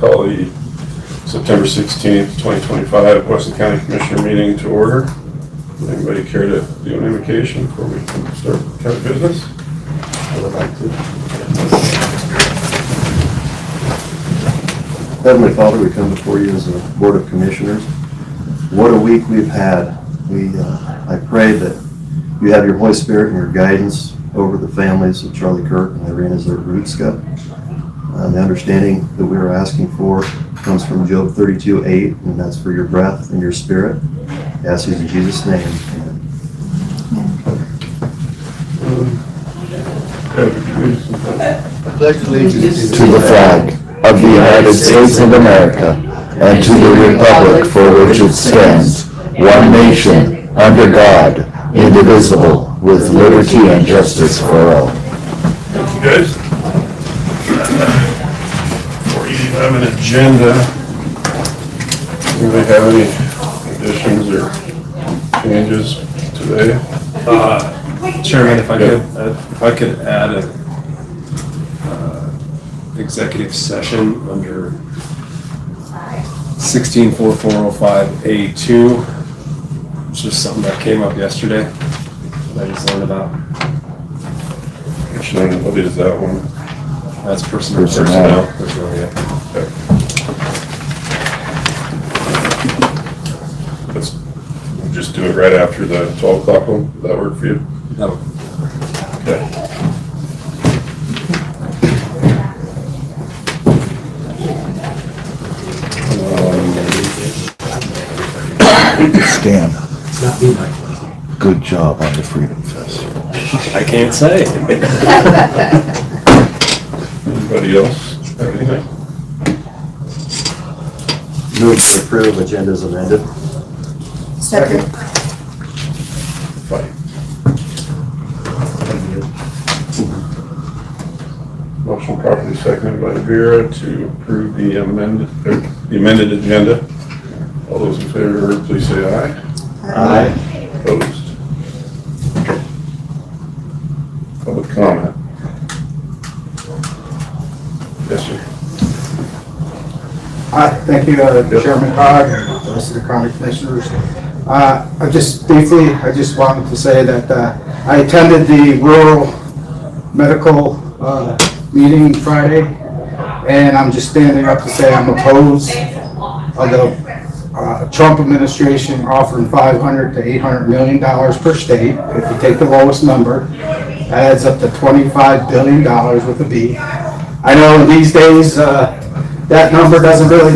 call the September 16th, 2025 Weston County Commissioner meeting to order. Would anybody care to do an invocation before we can start county business? I would like to. Heavenly Father, we come before you as a Board of Commissioners. What a week we've had. I pray that you have your Holy Spirit and your guidance over the families of Charlie Kirk and Irene as their Rutska. The understanding that we are asking for comes from Job 32:8, and that's for your breath and your spirit. I ask these in Jesus' name. I pledge allegiance to the flag of the United States of America and to the republic for which it stands, one nation, under God, indivisible, with liberty and justice for all. Thank you, guys. Before you have an agenda, anybody have any additions or changes today? Chairman, if I could add a executive session under 164405A2. It's just something that came up yesterday that I just learned about. What is that one? That's personnel, Personnel, yeah. Okay. Let's just do it right after the 12 o'clock one. Does that work for you? No. Okay. Stan, good job on the Freedom Festival. I can't say. Anybody else have anything? Move to approve agenda as amended. Second. Fine. Motion properly seconded by Vera to approve the amended agenda. All those in favor, please say aye. Aye. Opposed? Public comment. Yes, sir. Thank you, Chairman Hogg, and the rest of the county commissioners. I just wanted to say that I attended the rural medical meeting Friday, and I'm just standing up to say I'm opposed of the Trump administration offering $500 to $800 million per state. If you take the lowest number, that adds up to $25 billion with a B. I know in these days, that number doesn't really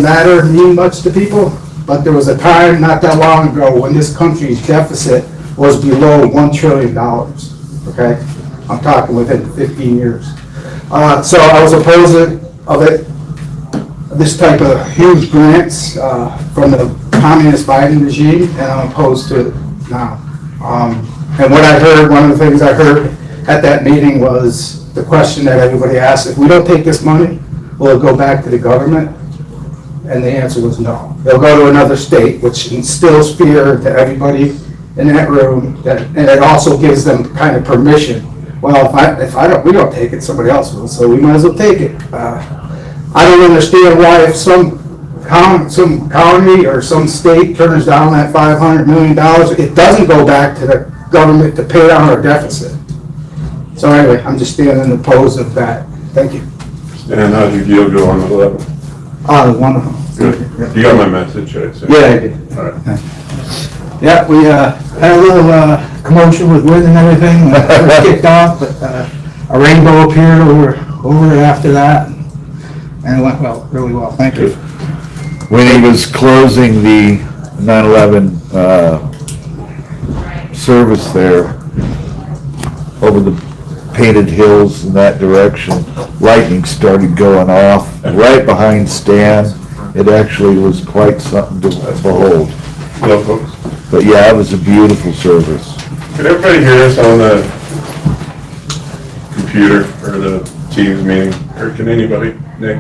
mean much to people, but there was a time not that long ago when this country's deficit was below $1 trillion, okay? I'm talking within 15 years. So I was opposed of it, this type of huge grants from the communist Biden regime, and I'm opposed to it now. And what I heard, one of the things I heard at that meeting was the question that everybody asked, if we don't take this money, will it go back to the government? And the answer was no. It'll go to another state, which instills fear to everybody in that room, and it also gives them kind of permission. Well, if we don't take it, somebody else will, so we might as well take it. I don't understand why if some county or some state turns down that $500 million, it doesn't go back to the government to pay down our deficit. So anyway, I'm just standing opposed of that. Thank you. And how'd your deal go on the 11th? Oh, wonderful. Good. You got my message, I see. Yeah, I did. All right. Yeah, we had a little commotion with wind and everything when it first kicked off, but a rainbow appeared over after that, and it went really well. Thank you. When he was closing the 9/11 service there over the painted hills in that direction, lightning started going off right behind Stan. It actually was quite something to behold. Hello, folks. But yeah, it was a beautiful service. Can everybody hear us on the computer or the Teams meeting? Or can anybody? Nick?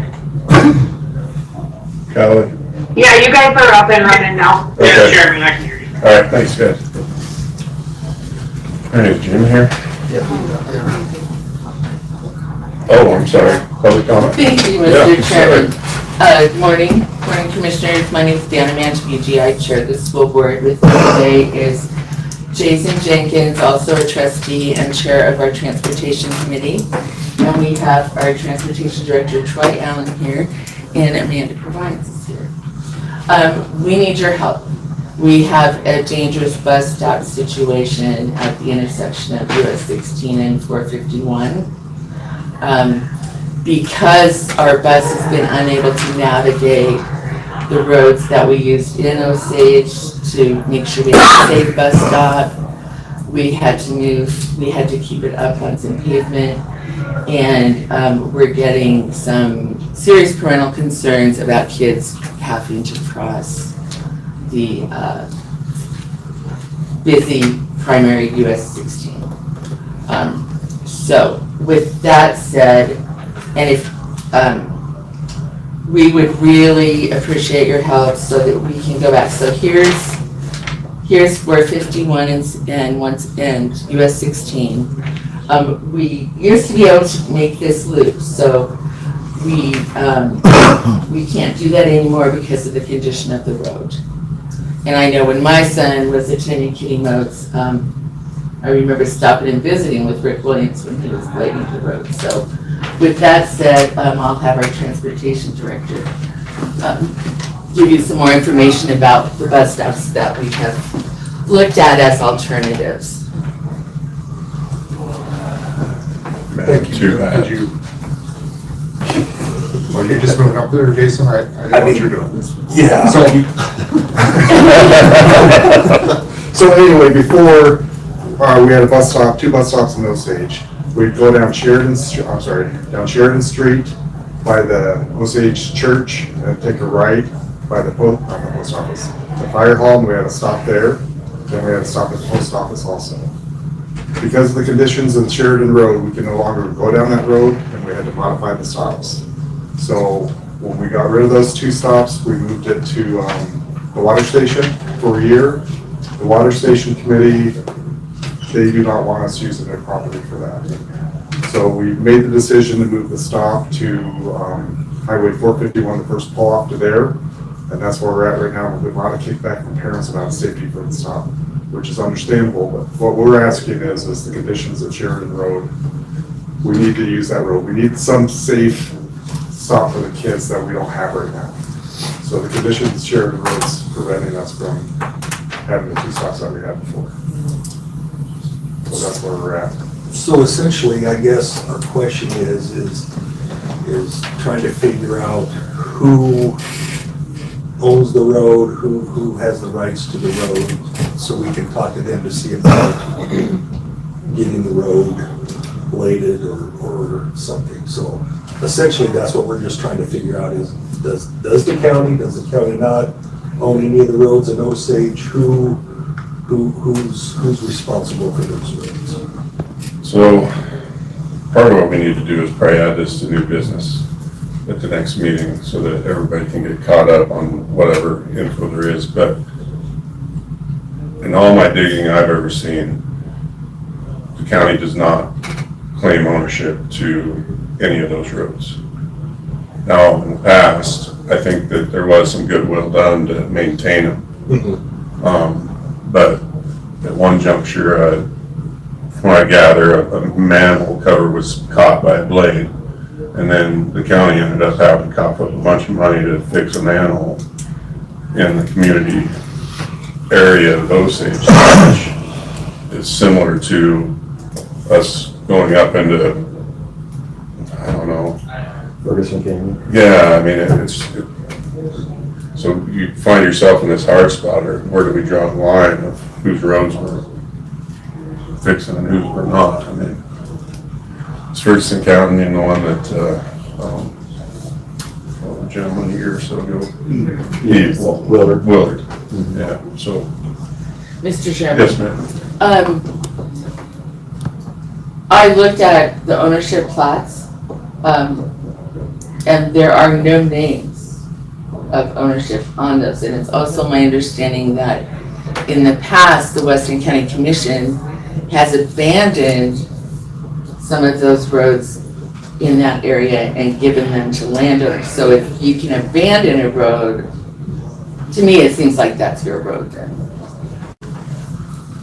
Callie? Yeah, you guys are up and running now. Okay. Yeah, Chairman, I can hear you. All right, thanks, guys. All right, is Jim here? Oh, I'm sorry. Public comment? Thank you, Yeah, Mr. Chairman. Morning Commissioners. My name is Deanna Manchabugi. I chair the school board. With me today is Jason Jenkins, also a trustee and chair of our transportation committee. And we have our transportation director, Troy Allen, here, and Amanda Provines is here. We need your help. We have a dangerous bus stop situation at the intersection of US 16 and 451. Because our bus has been unable to navigate the roads that we used in Osage to make sure we had a safe bus stop, we had to keep it up on some pavement, and we're getting some serious parental concerns about kids having to cross the busy primary US 16. So with that said, and if we would really appreciate your help so that we can go back. So here's 451 and US 16. We used to be able to make this loop, so we can't do that anymore because of the condition of the road. And I know when my son was attending Kitty Moats, I remember stopping and visiting with Rick Williams when he was lighting the road. So with that said, I'll have our transportation director give you some more information about the bus stops that we have looked at as alternatives. Thank you. Well, you're just moving up there, Jason, I didn't know what you're doing. Yeah. So anyway, before, we had a bus stop, 2 bus stops in Osage. We'd go down Sheridan Street by the Osage Church and take a right by the post office, the fire hall, and we had to stop there. Then we had to stop at the post office also. Because of the conditions of the Sheridan Road, we can no longer go down that road, and we had to modify the stops. So when we got rid of those 2 stops, we moved it to the water station for a year. The water station committee, they do not want us using their property for that. So we made the decision to move the stop to Highway 451, the first pull off to there. And that's where we're at right now. We've got a lot of kickback from parents about safety for the stop, which is understandable. But what we're asking is the conditions of Sheridan Road. We need to use that road. We need some safe stop for the kids that we don't have right now. So the conditions of Sheridan Road's preventing us from having the 2 stops that we had before. So that's where we're at. So essentially, I guess our question is trying to figure out who owns the road, who has the rights to the road, so we can talk to them to see about getting the road bladed or something. So essentially, that's what we're just trying to figure out is, does the county not own any of the roads in Osage? Who's responsible for those roads? So part of what we need to do is probably add this to new business at the next meeting so that everybody can get caught up on whatever info there is. But in all my digging I've ever seen, the county does not claim ownership to any of those roads. Now, in the past, I think that there was some goodwill done to maintain them. But at one juncture, from what I gather, a manhole cover was caught by a blade, and then the county ended up having to cough up a bunch of money to fix a manhole in the community area of Osage, which is similar to us going up into, I don't know. Ferguson Canyon. Yeah, I mean, so you find yourself in this hard spot, or where do we draw the line of whose roads we're fixing and whose we're not? I mean, it's Ferguson County and the one that, the gentleman a year or so ago. Willard. Yeah, so. Mr. Chairman. Yes, ma'am. I looked at the ownership plots, and there are no names of ownership on those. And it's also my understanding that in the past, the Weston County Commission has abandoned some of those roads in that area and given them to landowners. So if you can abandon a road, to me, it seems like that's your road then.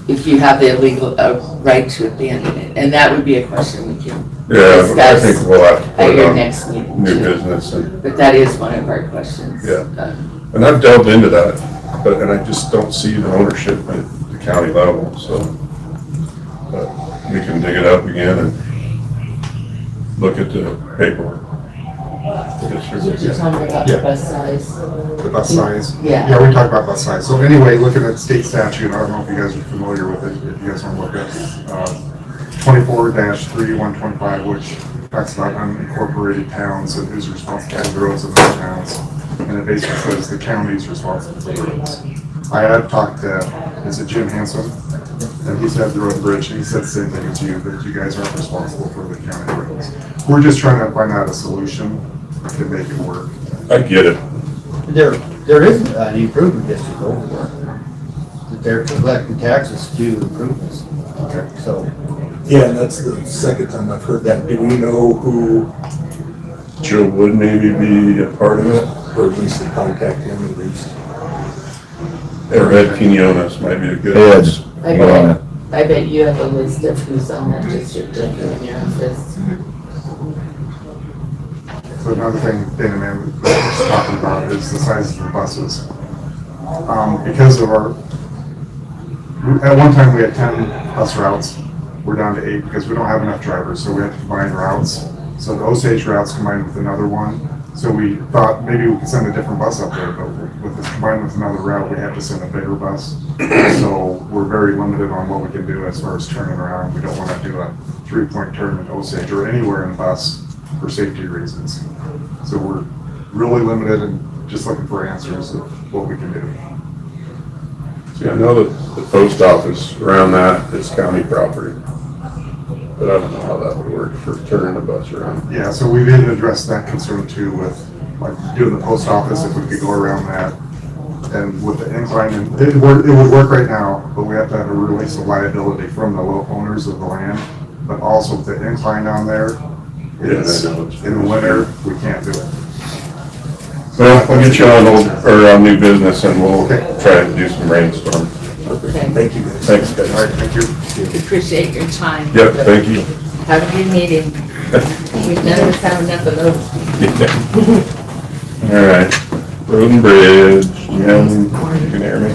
If you have the legal right to abandon it, and that would be a question we can Yeah, but I think discuss we'll have to at put it your on next meeting. new too. business and, But that is one of our questions. Yeah. and I've delved into that, and I just don't see the ownership at the county level, so. But we can dig it up again and look at the paperwork. Did you tell me about the bus size? The bus size? Yeah. Yeah, we talked about bus size. So anyway, looking at state statute, I don't know if you guys are familiar with it, if you guys want to look at 24-3125, which talks about unincorporated towns and who's responsible for the roads in those towns. And it basically says the county's responsible for the roads. I had talked to, is it Jim Hanson? And he said the road and bridge, and he said the same thing as you, that you guys aren't responsible for the county roads. We're just trying to find out a solution to make it work. I get it. There is an improvement district over there. That they're collecting taxes to improvements. Okay. So, Yeah, and that's the second time I've heard that. Do we know who, Joe would maybe be a part of it, or at least to contact him at least? or Ed Quinones might be a good. Ed. I bet you have a list of who's on that district in your office. So another thing Dana Man was talking about is the sizes of the buses. Because of our, at one time we had 10 bus routes, we're down to 8 because we don't have enough drivers, so we have to combine routes. So the Osage routes combined with another one. So we thought maybe we could send a different bus up there, but with this combined with another route, we have to send a bigger bus. So we're very limited on what we can do as far as turning around. We don't want to do a 3-point turn in Osage or anywhere in the bus for safety reasons. So we're really limited and just looking for answers of what we can do. See, I know that the post office around that is county property, but I don't know how that would work for turning the bus around. Yeah, so we did address that concern too with like doing the post office, if we could go around that. And with the incline, and it would work right now, but we have to have a release of liability from the owners of the land. But also with the incline down there, it's, Yeah, I know. in the winter, we can't do it. Well, we'll get you on old, or on new business and we'll Okay. try to do some brainstorm. Okay. Thank you guys. Thanks, guys. All right, thank you. Appreciate your time. Yep, thank you. Have a good meeting. We've none of us have enough of those. All right, road and bridge, Jim, you can hear me?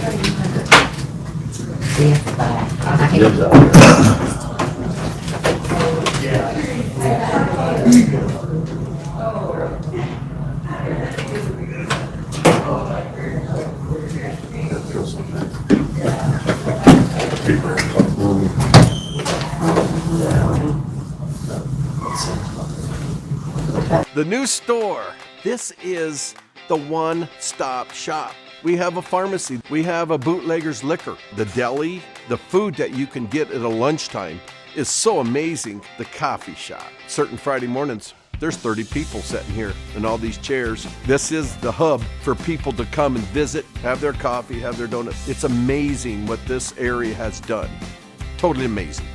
The new store. This is the one-stop shop. We have a pharmacy. We have a bootlegger's liquor. The deli, the food that you can get at a lunchtime is so amazing. The coffee shop. Certain Friday mornings, there's 30 people sitting here in all these chairs. This is the hub for people to come and visit, have their coffee, have their donuts. It's amazing what this area has done. Totally amazing.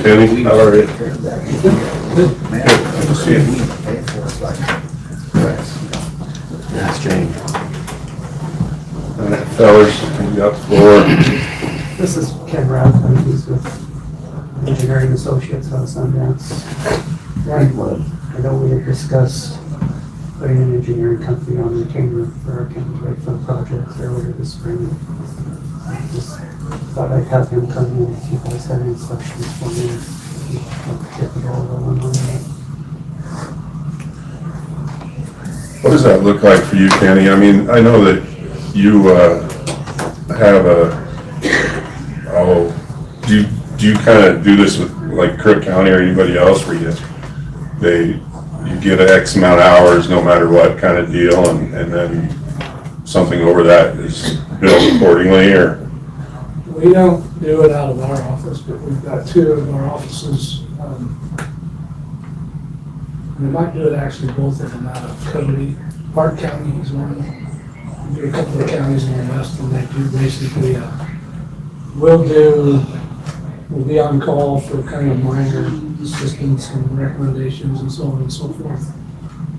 Kenny, all right. Good to see you. That's changed. All right, fellas, you got the floor. This is Ken Rath, he's with Engineering Associates out of Sundance. I know we had discussed putting an engineering company on retainer for our county road fund projects earlier this spring. I just thought I'd have him come in if you guys had any questions for me. Get the ball rolling on that. What does that look like for you, Kenny? I mean, I know that you have do you kind of do this with like Crook County or anybody else where you get an X amount of hours no matter what kind of deal and then something over that is billed accordingly, or? We don't do it out of our office, but we've got two of our offices We might do it actually both of them out of Cody. Park County is one. There are a couple of counties in the west, and they do basically, we'll be on call for kind of minor assistance and recommendations and so on and so forth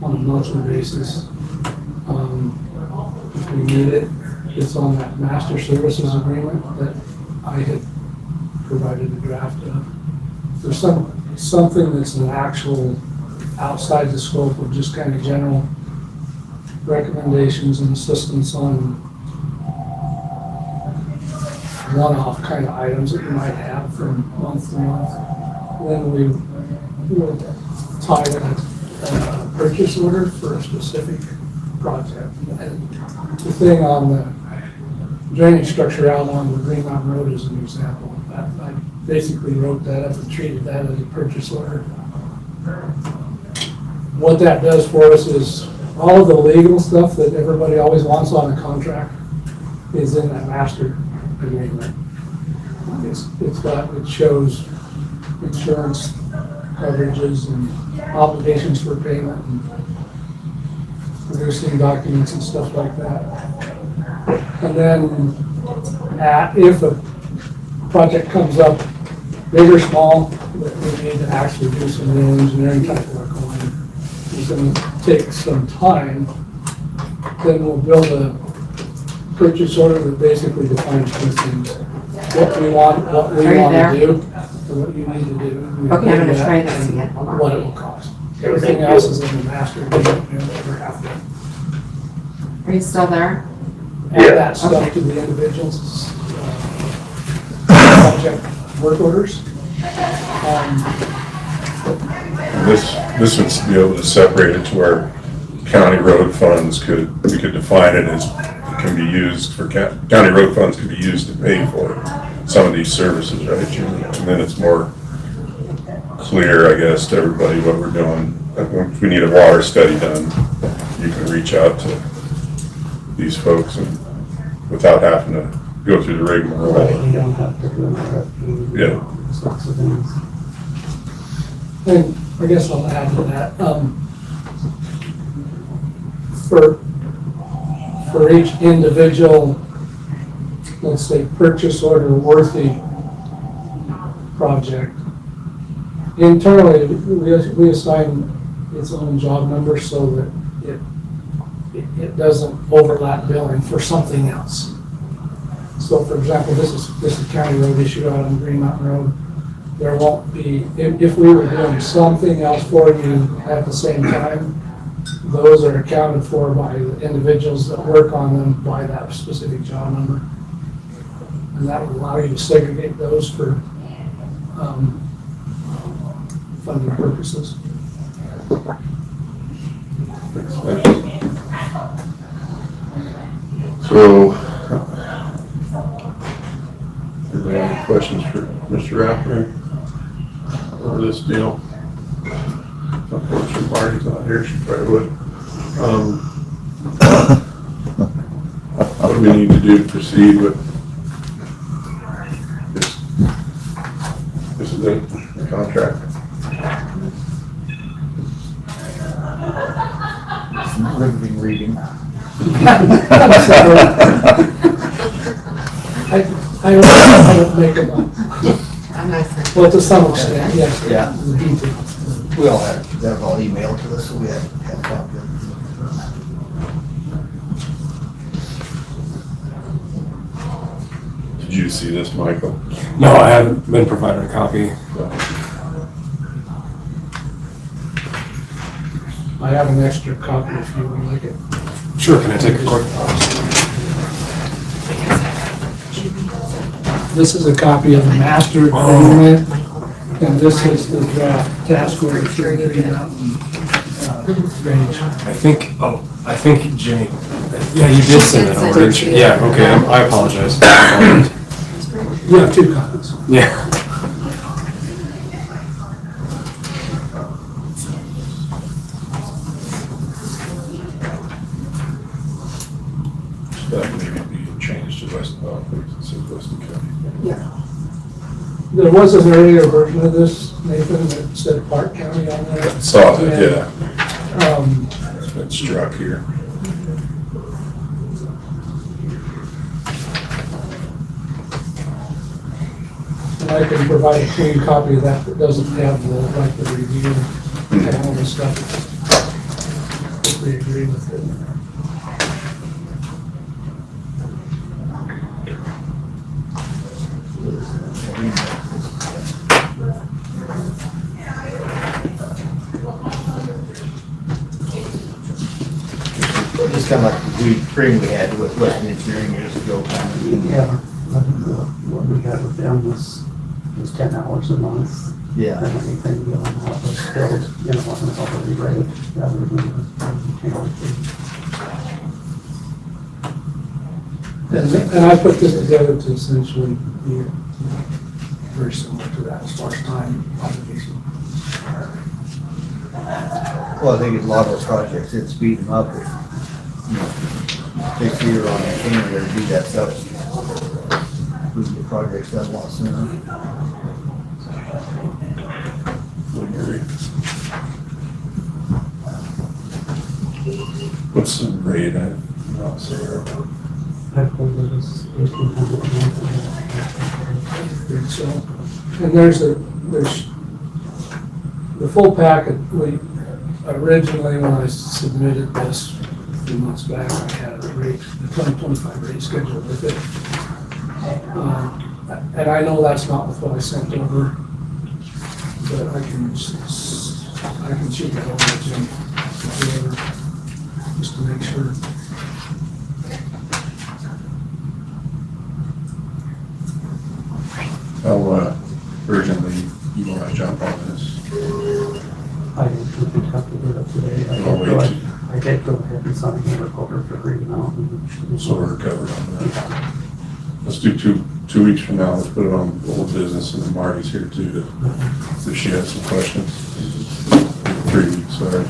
on a monthly basis. If we need it, it's on that master services agreement that I had provided a draft of. There's something that's an actual outside the scope of just kind of general recommendations and assistance on one-off kind of items that you might have from month to month. Then we will tie in a purchase order for a specific project. And the thing on the drainage structure out on the Green Mountain Road is an example. I basically wrote that up and treated that as a purchase order. What that does for us is all of the legal stuff that everybody always wants on a contract is in that master agreement. It shows insurance coverages and obligations for payment and producing documents and stuff like that. And then if a project comes up, big or small, that we need to actually do some real engineering type work on, it's going to take some time, then we'll build a purchase order that basically defines two things. What we want to do, and what you need to do. Okay, I'm gonna try this again. Hold on. What it will cost. Everything else is in the master agreement, you'll never have to Are you still there? add that stuff to the individuals' project work orders. This would be able to separate it to where county road funds we could define it as, it can be used for, county road funds could be used to pay for some of these services, right, Jim? And then it's more clear, I guess, to everybody what we're doing. If we need a water study done, you can reach out to these folks and without having to go through the rigmarole. Right, you don't have to do it. Yeah. Sorts of things. And I guess I'll add to that, for each individual, let's say, purchase order worthy project, internally, we assign its own job number so that it doesn't overlap billing for something else. So for example, this is county road issue out on Green Mountain Road. There won't be, if we were doing something else for you at the same time, those are accounted for by the individuals that work on them by that specific job number. And that would allow you to segregate those for funding purposes. So, are there any questions for Mr. Rappner over this deal? Unfortunately, Marty's not here, she probably would. What do we need to do to proceed with this? Is it the contract? Riveting reading. I don't make them up. I'm not. Well, to some extent, yes. Yeah. The details. We all had, that was all emailed to us, so we had a copy of it. Did you see this, Michael? No, I haven't been provided a copy. I have an extra copy if you would like it. Sure, can I take a quick? This is a copy of the master agreement, and this is the draft task order for the Green Mountain drainage. I think Jimmy, yeah, you did send that over, didn't you? Yeah, okay, I apologize. You have two copies. Yeah. That maybe be changed to Weston, it says Weston County. There was an earlier version of this, Nathan, that said Park County on there. Saw that, yeah. Um, It's been struck here. and I can provide a clean copy of that doesn't have the, like, the review and all the stuff. If we agree with it. Just kind of like the weed cream we had with Weston Engineering years ago, kind of. Yeah, what we got with them was 10 hours a month. Yeah. And anything beyond that was still, you know, on an hourly rate rather than a penalty. And I put this together to essentially be very similar to that as far as time obligation. Well, I think a lot of those projects, it'd speed them up if, you know, takes a year on a camera there to do that stuff. We can get projects done a lot sooner. What's the rate? I'm not sure. I believe it was 1,800 a month. So, and there's the full packet. We originally, when I submitted this a few months back, I had a rate, the 2025 rate schedule with it. And I know that's not with what I sent over, but I can shoot that over to Jim, whoever, just to make sure. How urgently you want to jump on this? I didn't pick up to do it today. I did go ahead and sign the recorder for Green Mountain. So we're covered on that. Let's do two weeks from now. Let's put it on old business, and then Marty's here too to, if she has some questions. 3 weeks, sorry.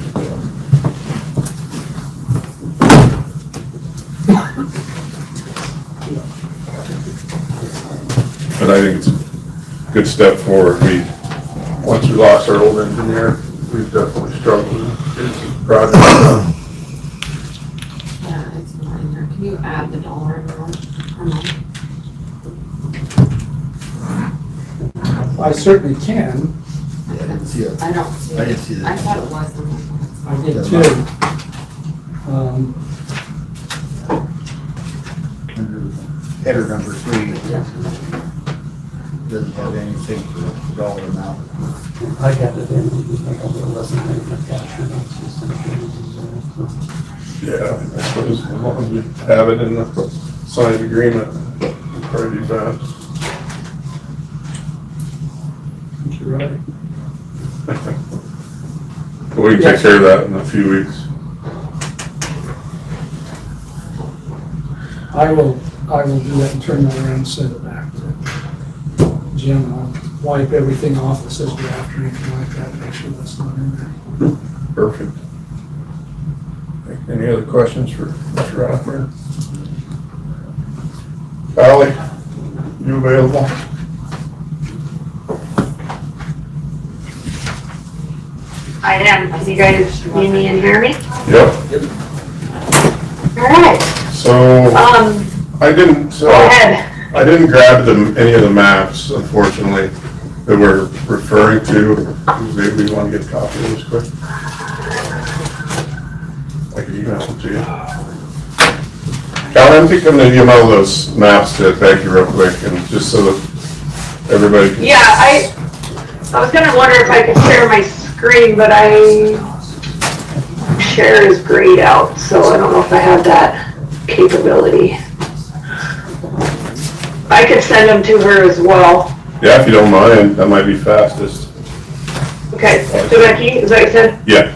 But I think it's a good step forward. Once we lost our old engineer, we've definitely struggled with this project. Yeah, it's not in there. Can you add the dollar amount? I certainly can. Yeah, I didn't see it. I don't see it. I didn't see that. I thought it was in there. I did too. Under header number 3, doesn't have anything for the dollar amount. I got it in, it wasn't an attachment. It's just an Yeah, I suppose as long as we have it in the signed agreement, it'll probably be best. I think you're right. But we can take care of that in a few weeks. I will do that and turn that around and send it back to Jim. I'll wipe everything off that says draft or anything like that, make sure that's not in there. Perfect. Any other questions for Mr. Rathburn? Ally, you available? I am. Can you guys see me and hear me? Yep. All right. So, I didn't grab any of the maps, unfortunately, that we're referring to. Maybe we want to get a copy of this quick. I can email them to you. Cal, I'm thinking that you email those maps to Becky real quick, and just so that everybody can. Yeah, I was gonna wonder if I could share my screen, but share is grayed out, so I don't know if I have that capability. I could send them to her as well. Yeah, if you don't mind, that might be fastest. Okay, to Becky, is that what you said? Yeah.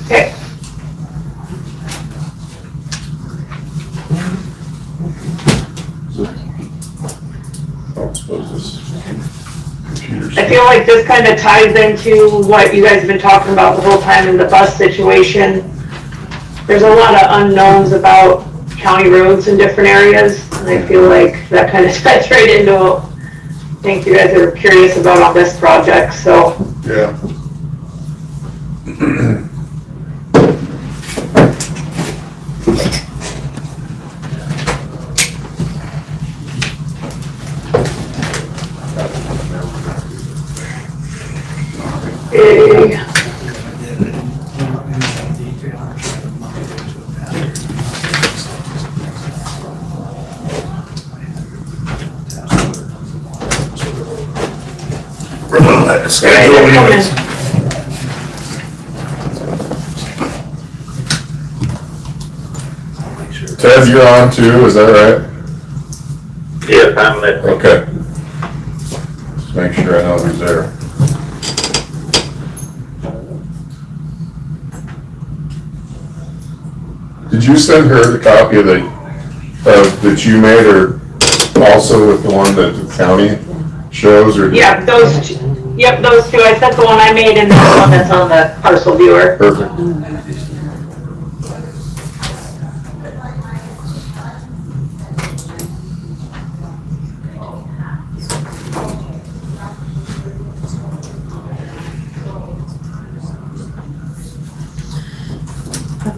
Okay. I suppose this computer's. I feel like this kind of ties into what you guys have been talking about the whole time in the bus situation. There's a lot of unknowns about county roads in different areas, and I feel like that kind of ties right into what I think you guys are curious about on this project. So Yeah. Ted, you're on too, is that right? Yes, I'm listening. Okay. Just make sure I know who's there. Did you send her the copy of that you made, or also with the one that the county shows, or? Yeah, those two. Yep, those two. I sent the one I made and the one that's on the parcel viewer. Perfect.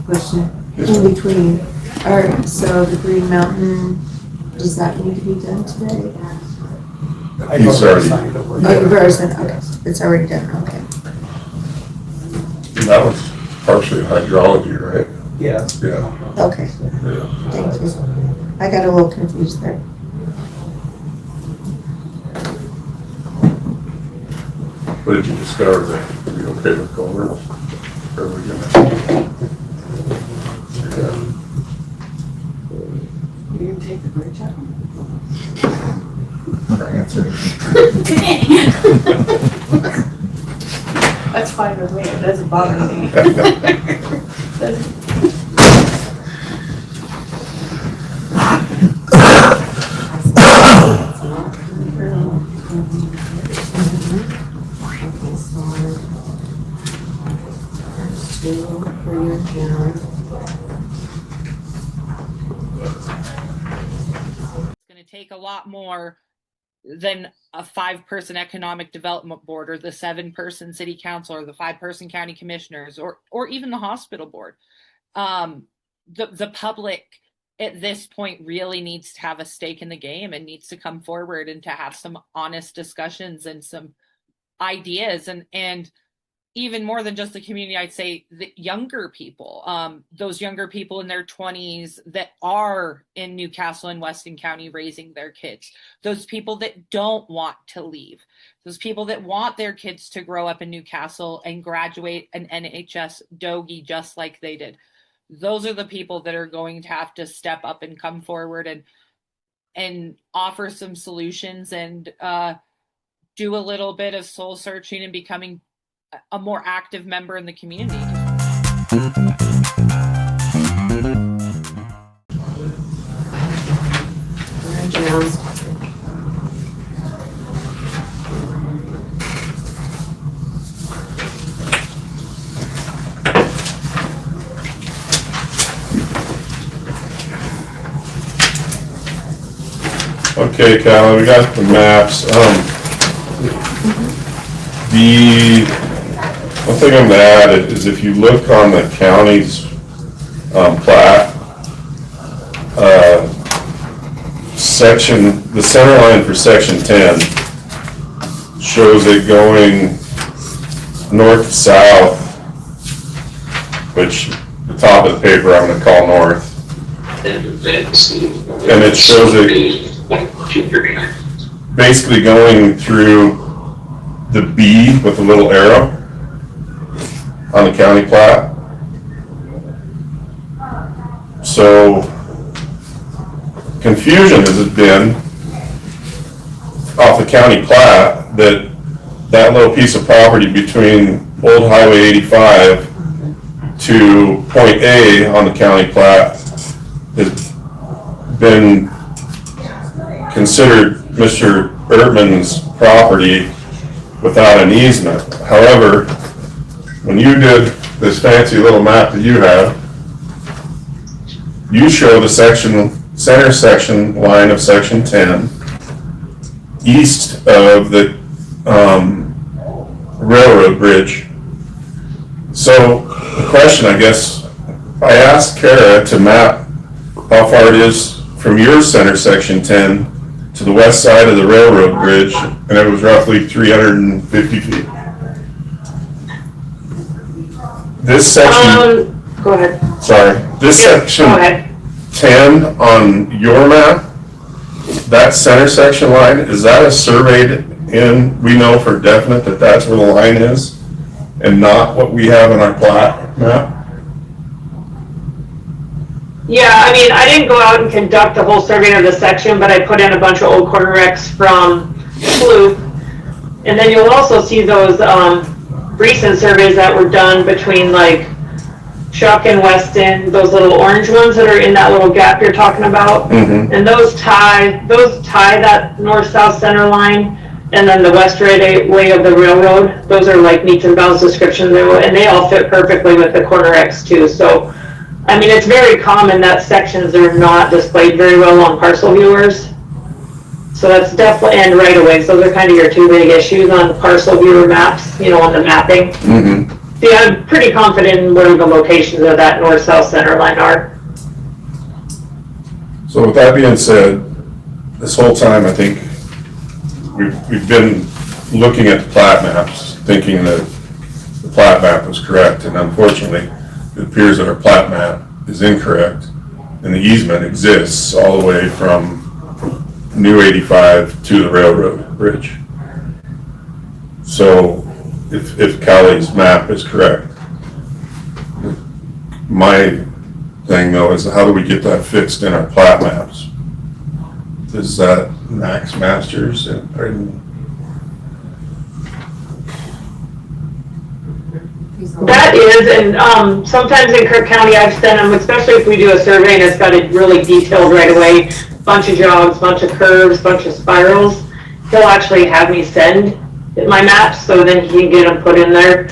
Question, in between, alright, so the Green Mountain, does that need to be done today? He's already, Oh, you've already said, okay, it's already done, okay. that was partially hydrology, right? Yeah. Yeah. Okay, Yeah. thank you. I got a little confused there. What did you discover there? Are you okay with culverts? Or are we gonna? You didn't take the bridge out? That's fine with me, it doesn't bother me. Take a lot more than a 5-person economic development board, or the 7-person city council, or the 5-person county commissioners, or even the hospital board. The public at this point really needs to have a stake in the game and needs to come forward and to have some honest discussions and some ideas, and even more than just the community, I'd say the younger people, those younger people in their 20s that are in Newcastle and Weston County raising their kids, those people that don't want to leave, those people that want their kids to grow up in Newcastle and graduate an NHS Dogie just like they did. Those are the people that are going to have to step up and come forward and offer some solutions and do a little bit of soul searching and becoming a more active member in the community. Okay, Callie, we got the maps. The one thing I'm gonna add is if you look on the county's plat, the center line for section 10 shows it going north to south, which the top of the paper I'm gonna call north. And it shows it basically going through the B with the little arrow on the county plat. So confusion has been off the county plat that little piece of property between Old Highway 85 to point A on the county plat has been considered Mr. Ertman's property without an easement. However, when you did this fancy little map that you have, you show the center section line of section 10 east of the railroad bridge. So the question, I guess, I asked Kara to map how far it is from your center section 10 to the west side of the railroad bridge, and it was roughly 350 feet. This section, Go ahead. sorry, this Yeah, section go ahead. 10 on your map, that center section line, is that a surveyed in, we know for definite that that's where the line is, and not what we have in our plat map? Yeah, I mean, I didn't go out and conduct a whole survey of the section, but I put in a bunch of old corner wrecks from Sloop. And then you'll also see those, recent surveys that were done between like Chuck and Weston, those little orange ones that are in that little gap you're talking about. Mm-hmm. And those tie that north-south center line, and then the west right way of the railroad. Those are like meets and bounds descriptions, and they all fit perfectly with the corner X too. So, I mean, it's very common that sections are not displayed very well on parcel viewers. So that's definitely, and right of ways, those are kind of your two big issues on the parcel viewer maps, you know, on the mapping. Mm-hmm. So yeah, I'm pretty confident in where the locations of that north-south center line are. So with that being said, this whole time, I think we've been looking at the plat maps, thinking that the plat map was correct, and unfortunately, it appears that our plat map is incorrect, and the easement exists all the way from New 85 to the railroad bridge. So if Callie's map is correct, my thing though is how do we get that fixed in our plat maps? Is that Max Masters That is, and sometimes in Kirk County, I've sent them, especially if we do a survey and it's got a really detailed right away, bunch of jogs, bunch of curves, bunch of spirals. He'll actually have me send my maps so then he can get them put in there.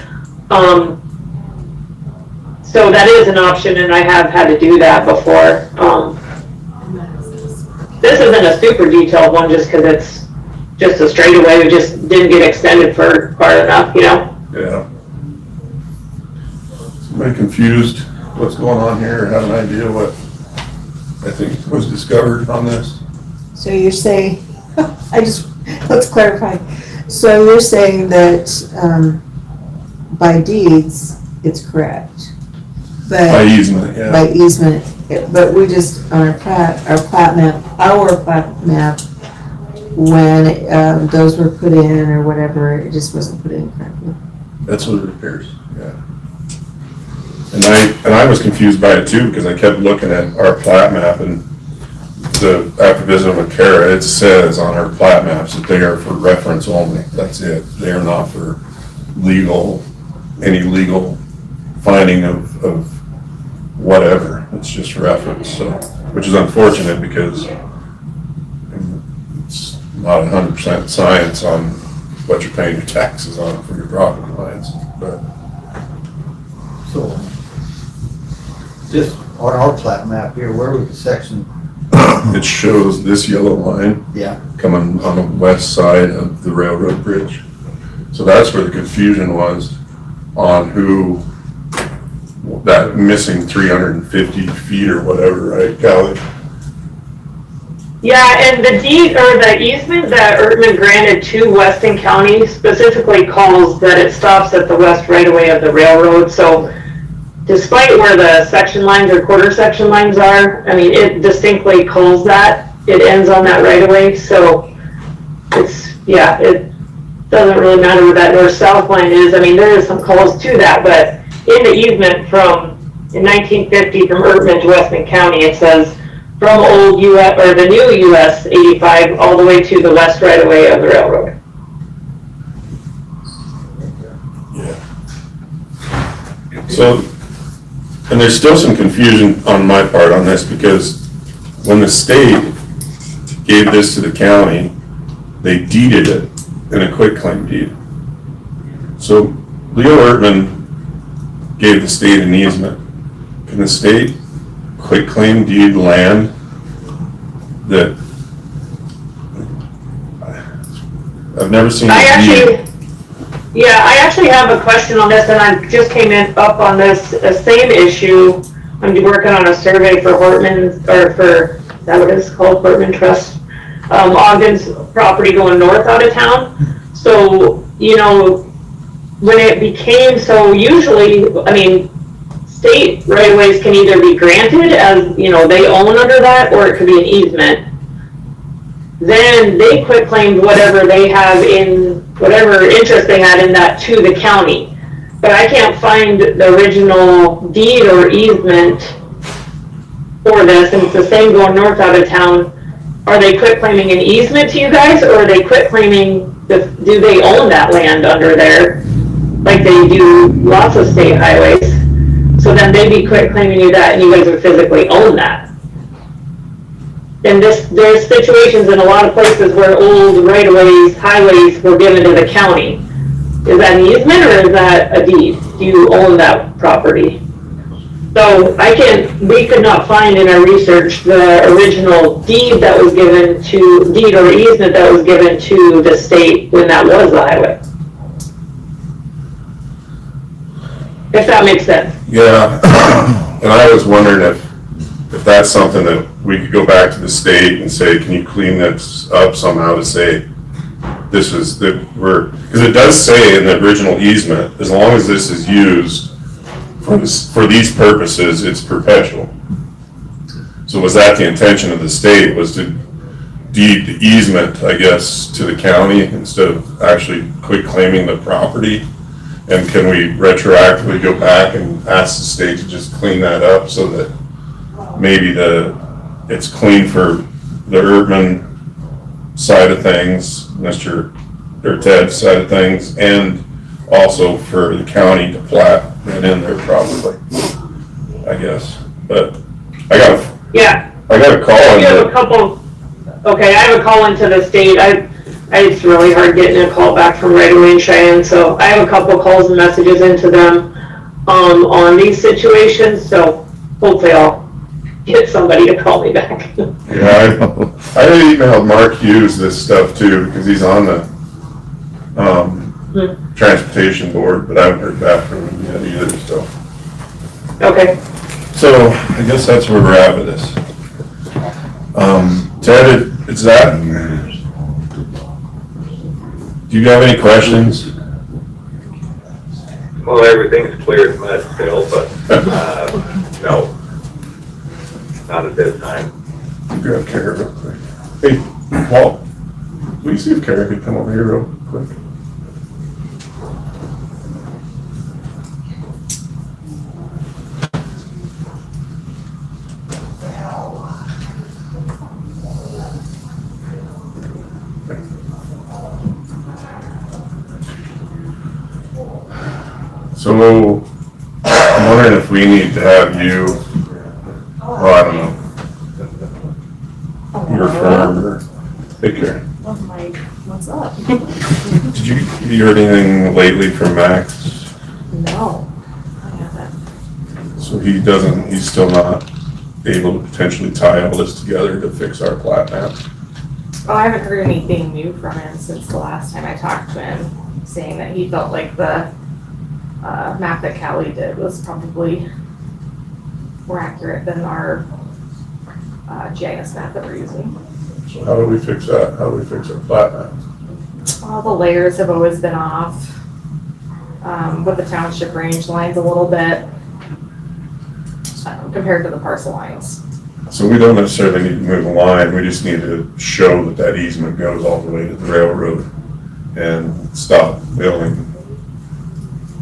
So that is an option, and I have had to do that before. This isn't a super detailed one just because it's just a straightaway. We just didn't get extended for far enough, you know? Yeah. Somebody confused what's going on here, or have an idea what I think was discovered on this? So you're saying, let's clarify. So you're saying that by deeds, it's correct? But By easement, yeah. by easement, but we just, on our plat map, when those were put in or whatever, it just wasn't put in correctly. That's what it appears, yeah. And I was confused by it too, because I kept looking at our plat map, and after visiting with Kara, it says on our plat maps that they are for reference only. That's it. They are not for any legal finding of whatever. It's just reference, so, which is unfortunate because it's not 100% science on what you're paying your taxes on for your property lines, but. So, just on our plat map here, where was the section? It shows this yellow line. Yeah. Coming on the west side of the railroad bridge. So that's where the confusion was on who, that missing 350 feet or whatever, right, Callie? Yeah, and the deed or the easement that Ertman granted to Weston County specifically calls that it stops at the west right away of the railroad. So despite where the section lines or quarter section lines are, I mean, it distinctly calls that. It ends on that right away. So it's, yeah, it doesn't really matter where that north-south line is. I mean, there is some calls to that, but in the easement in 1950 from Ertman to Weston County, it says from old US or the new US 85 all the way to the west right away of the railroad. Yeah. So, and there's still some confusion on my part on this, because when the state gave this to the county, they deeded it in a quitclaim deed. So Leo Ertman gave the state an easement. Can the state quitclaim deed land that I've never seen? Yeah, I actually have a question on this, and I just came up on this same issue. I'm working on a survey for Hortman, or for, is that what it's called, Hortman Trust? Ogden's property going north out of town. So, you know, when it became so, usually, I mean, state right-of-ways can either be granted as, you know, they own under that, or it could be an easement. Then they quit claimed whatever they have in, whatever interest they had in that to the county. But I can't find the original deed or easement for this, and it's the same going north out of town. Are they quit claiming an easement to you guys, or are they quit claiming, do they own that land under there? Like they do lots of state highways. So then they'd be quit claiming you that, and you guys would physically own that. And there's situations in a lot of places where old right-of-ways, highways were given to the county. Is that an easement or is that a deed? Do you own that property? So we could not find in our research the original deed that was given to, deed or easement that was given to the state when that was the highway. If that makes sense. Yeah, and I was wondering if that's something that we could go back to the state and say, can you clean this up somehow to say, this is the, because it does say in the original easement, as long as this is used for these purposes, it's perpetual. So was that the intention of the state, was to deed the easement, I guess, to the county instead of actually quit claiming the property? And can we retroactively go back and ask the state to just clean that up so that maybe it's clean for the urban side of things, Ted's side of things, and also for the county to plat it in there probably, I guess. But I got a call. You have a couple, okay, I have a call into the state. It's really hard getting a call back from right away in Cheyenne, so I have a couple of and messages into them on these situations, so hopefully I'll get somebody to call me back. Yeah, I emailed Mark Hughes this stuff too, because he's on the transportation board, but I haven't heard back from him yet either, so. Okay. So I guess that's where we're at with this. Ted, it's that. Do you have any questions? Well, everything's clear as mud still, but, no. Not at this time. Grab Kara real quick. Hey, Walt, will you see if Kara could come over here real quick? So, I'm wondering if we need to have you, well, I don't know, your firm or, hey Karen. Oh, Mike, what's up? Did you hear anything lately from Max? No, I haven't. So he's still not able to potentially tie all this together to fix our plat map? Oh, I haven't heard anything new from him since the last time I talked to him, saying that he felt like the map that Callie did was probably more accurate than our GIS map that we're using. So how do we fix that? How do we fix our plat map? All the layers have always been off, with the township range lines a little bit compared to the parcel lines. So we don't necessarily need to move a line, we just need to show that that easement goes all the way to the railroad and stop billing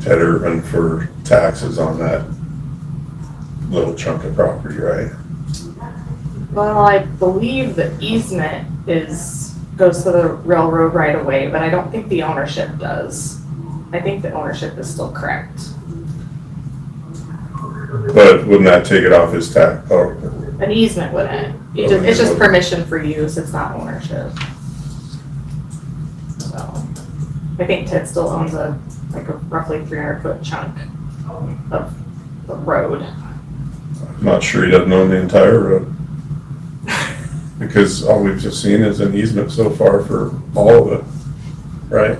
Ted Urban for taxes on that little chunk of property, right? Well, I believe the easement goes to the railroad right away, but I don't think the ownership does. I think the ownership is still correct. But wouldn't that take it off his tax? Oh, An easement wouldn't. It's just permission for use, it's not ownership. So, I think Ted still owns a roughly 300-foot chunk of the road. I'm not sure he doesn't own the entire road. Because all we've just seen is an easement so far for all of it, right?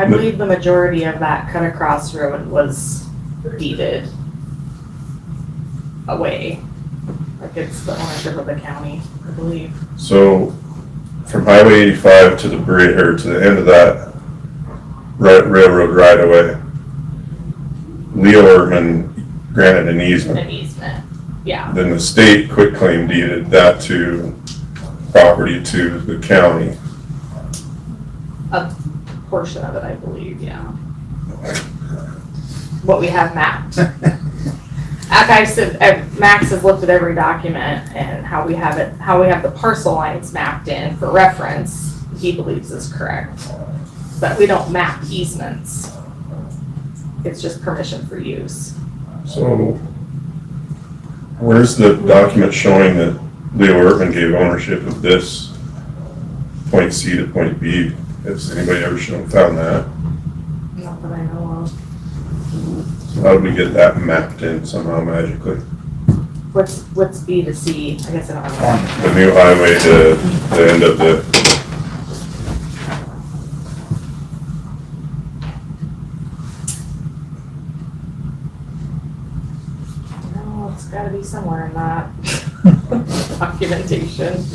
I believe the majority of that cut across road was deeded away. Like it's the ownership of the county, I believe. So from Highway 85 to the bridge, or to the end of that railroad right away, Leo Erdman granted an easement. An easement, yeah. Then the state quitclaim deeded that to property to the county. A portion of it, I believe, yeah. What we have mapped. Max has looked at every document and how we have the parcel lines mapped in for reference, he believes is correct. But we don't map easements. It's just permission for use. So where's the document showing that Leo Erdman gave ownership of this point C to point B? Has anybody ever found that? Not that I know of. So how did we get that mapped in somehow magically? What's B to C? I guess I don't know. The new highway to the end of the, No, it's gotta be somewhere in that documentation.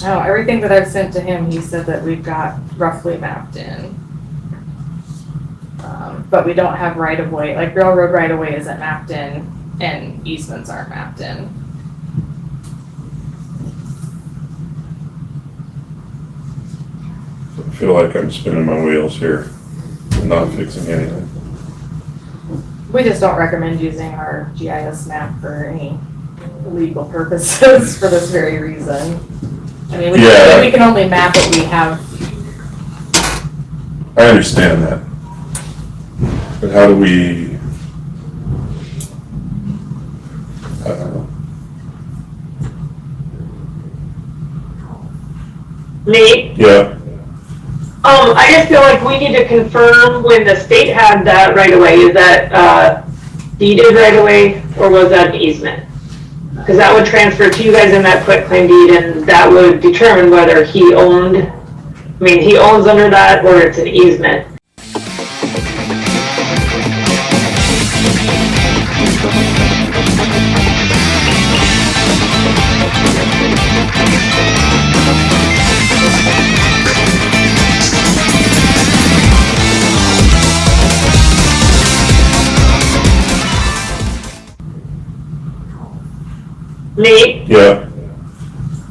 Oh, everything that I've sent to him, he said that we've got roughly mapped in. But we don't have right of way, like railroad right of way isn't mapped in and easements aren't mapped in. I feel like I'm spinning my wheels here, and not fixing anything. We just don't recommend using our GIS map for any legal purposes for this very reason. I mean, we can only map what we have. I understand that. But how do we, I don't know. Nate? Yeah. I just feel like we need to confirm when the state had that right away, is that deeded right away, or was that an easement? Because that would transfer to you guys in that quitclaim deed, and that would determine whether he owned, I mean, he owns under that, or it's an easement. Nate? Yeah.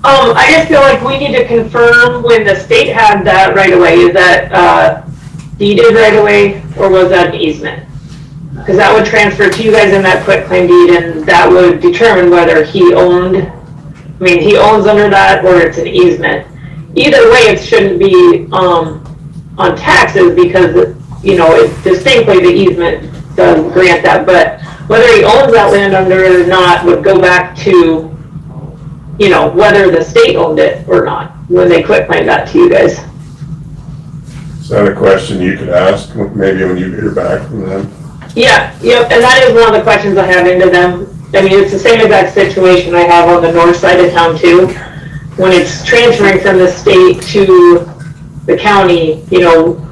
I just feel like we need to confirm when the state had that right away, is that deeded right away, or was that an easement? Because that would transfer to you guys in that quitclaim deed, and that would determine whether he owned, I mean, he owns under that, or it's an easement. Either way, it shouldn't be on taxes, because, you know, it distinctly the easement does grant that, but whether he owns that land under it or not would go back to, you know, whether the state owned it or not, when they quitclaimed that to you guys. Is that a question you could ask, maybe when you hear back from them? Yeah, yep, and that is one of the questions I have into them. I mean, it's the same exact situation I have on the north side of town too. When it's transferring from the state to the county, you know,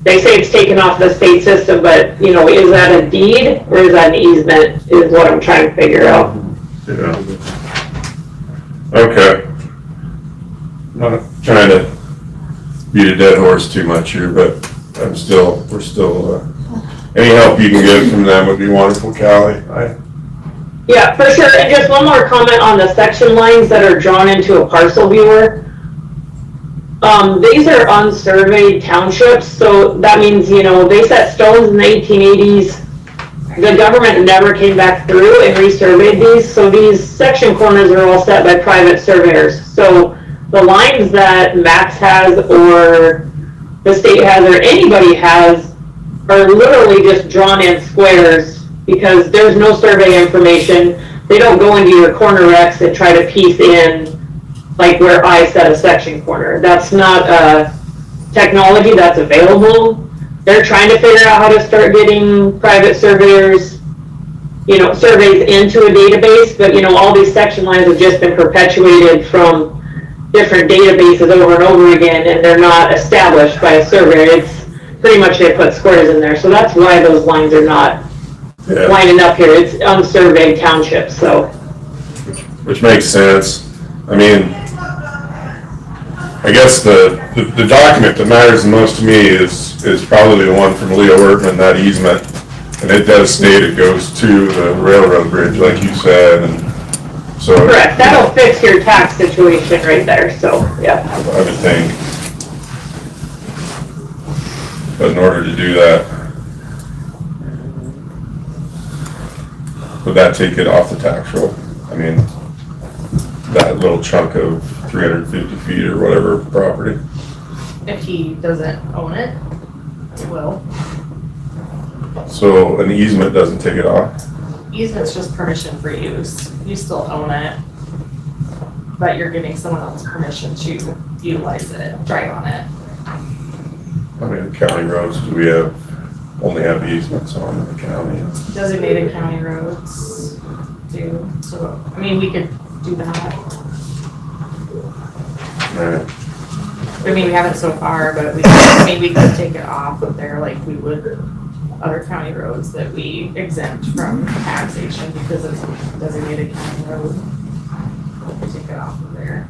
they say it's taken off the state system, but, you know, is that a deed or is that an easement is what I'm trying to figure out. Yeah. Okay. I'm not trying to beat a dead horse too much here, but we're still, any help you can get from them would be wonderful, Callie. Yeah, for sure. And just one more comment on the section lines that are drawn into a parcel viewer. These are unsurveyed townships, so that means, you know, they set stones in the 1880s. The government never came back through and resurveyed these, so these section corners are all set by private surveyors. So the lines that Max has, or the state has, or anybody has, are literally just drawn in squares because there's no survey information. They don't go into your corner X and try to piece in like where I set a section corner. That's not a technology that's available. They're trying to figure out how to start getting private surveyors surveys into a database, but, all these section lines have just been perpetuated from different databases over and over again, and they're not established by a surveyor. It's pretty much they put squares in there, so that's why those lines are not lining up here. It's unsurveyed townships, so. Which makes sense. I mean, I guess the document that matters the most to me is probably the one from Leo Erdman, that easement. And it does state it goes to the railroad bridge, like you said, and so. Correct, that'll fix your tax situation right there, so, yeah. I would think. But in order to do that, would that take it off the tax roll? I mean, that little chunk of 350 feet or whatever property? If he doesn't own it, it will. So an easement doesn't take it off? Easement's just permission for use. You still own it, but you're giving someone else permission to utilize it, drive on it. How many county roads do we only have easements on in the county? Designated county roads do, so, I mean, we could do that. Right. I mean, we haven't so far, but we could take it off of there like we would other county roads that we exempt from taxation because it's a designated county road. We take it off of there.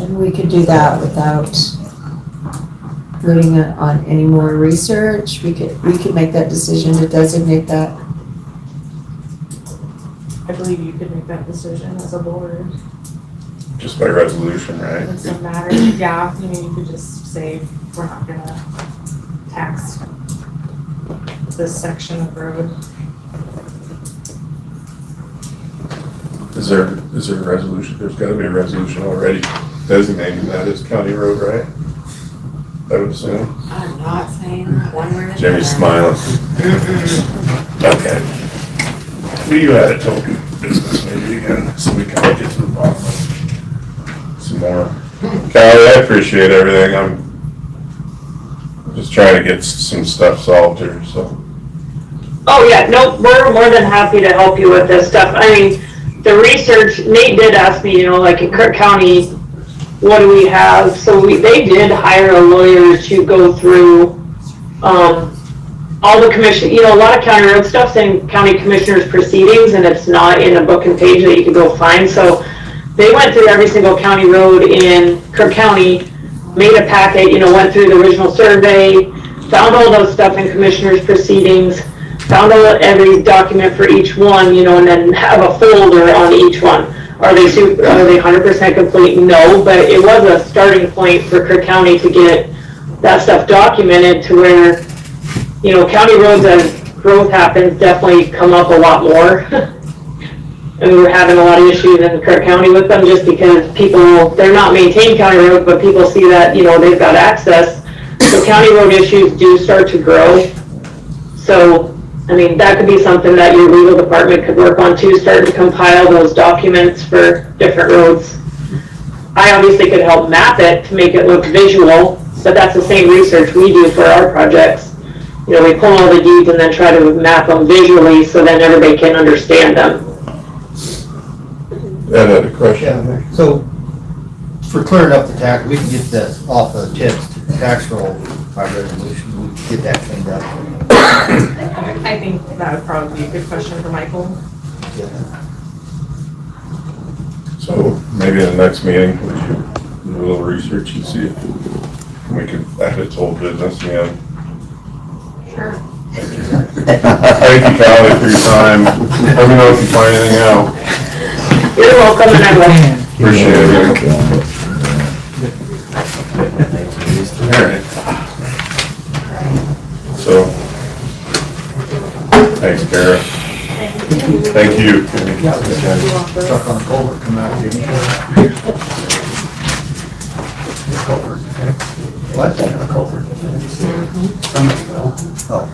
And we could do that without putting it on any more research. We could make that decision to designate that. I believe you could make that decision as a board. Just by resolution, right? It doesn't matter. Yeah, you could just say we're not gonna tax this section of road. Is there a resolution? There's gotta be a resolution already designating that as county road, right? I would assume. I'm not saying one word. Jimmy's smiling. Okay. We had it token business maybe again, so we can get to the bottom of some more. Callie, I appreciate everything. I'm just trying to get some stuff solved here, so. Oh, yeah, no, we're more than happy to help you with this stuff. I mean, the research, Nate did ask me, like in Kirk County, what do we have? So they did hire a lawyer to go through all the commission, a lot of county road stuff's in county commissioners proceedings, and it's not in a book and page that you can go find. So they went through every single county road in Kirk County, made a packet, went through the original survey, found all those stuff in commissioners proceedings, found out every document for each one, and then have a folder on each one. Are they 100% complete? No, but it was a starting point for Kirk County to get that stuff documented to where, county roads as growth happens definitely come up a lot more. And we're having a lot of issues in Kirk County with them just because they're not maintained county roads, but people see that, they've got access. So county road issues do start to grow. So, I mean, that could be something that your legal department could work on too, start to compile those documents for different roads. I obviously could help map it to make it look visual, but that's the same research we do for our projects. We pull all the deeds and then try to map them visually so then everybody can understand them. Ed had a question. Yeah, so for clearing up the tax, we can get that off the tips tax roll by resolution. We can get that cleaned up. I think that would probably be a good question for Michael. So maybe in the next meeting, would you do a little research and see if we can add its whole business again? Sure. Thank you, Callie, for your time. Let me know if you find anything out. You're welcome, and I will. Appreciate it. All right. So, thanks, Kara. Thank you. Truck on the culvert come out, didn't you? What? A culvert. Oh.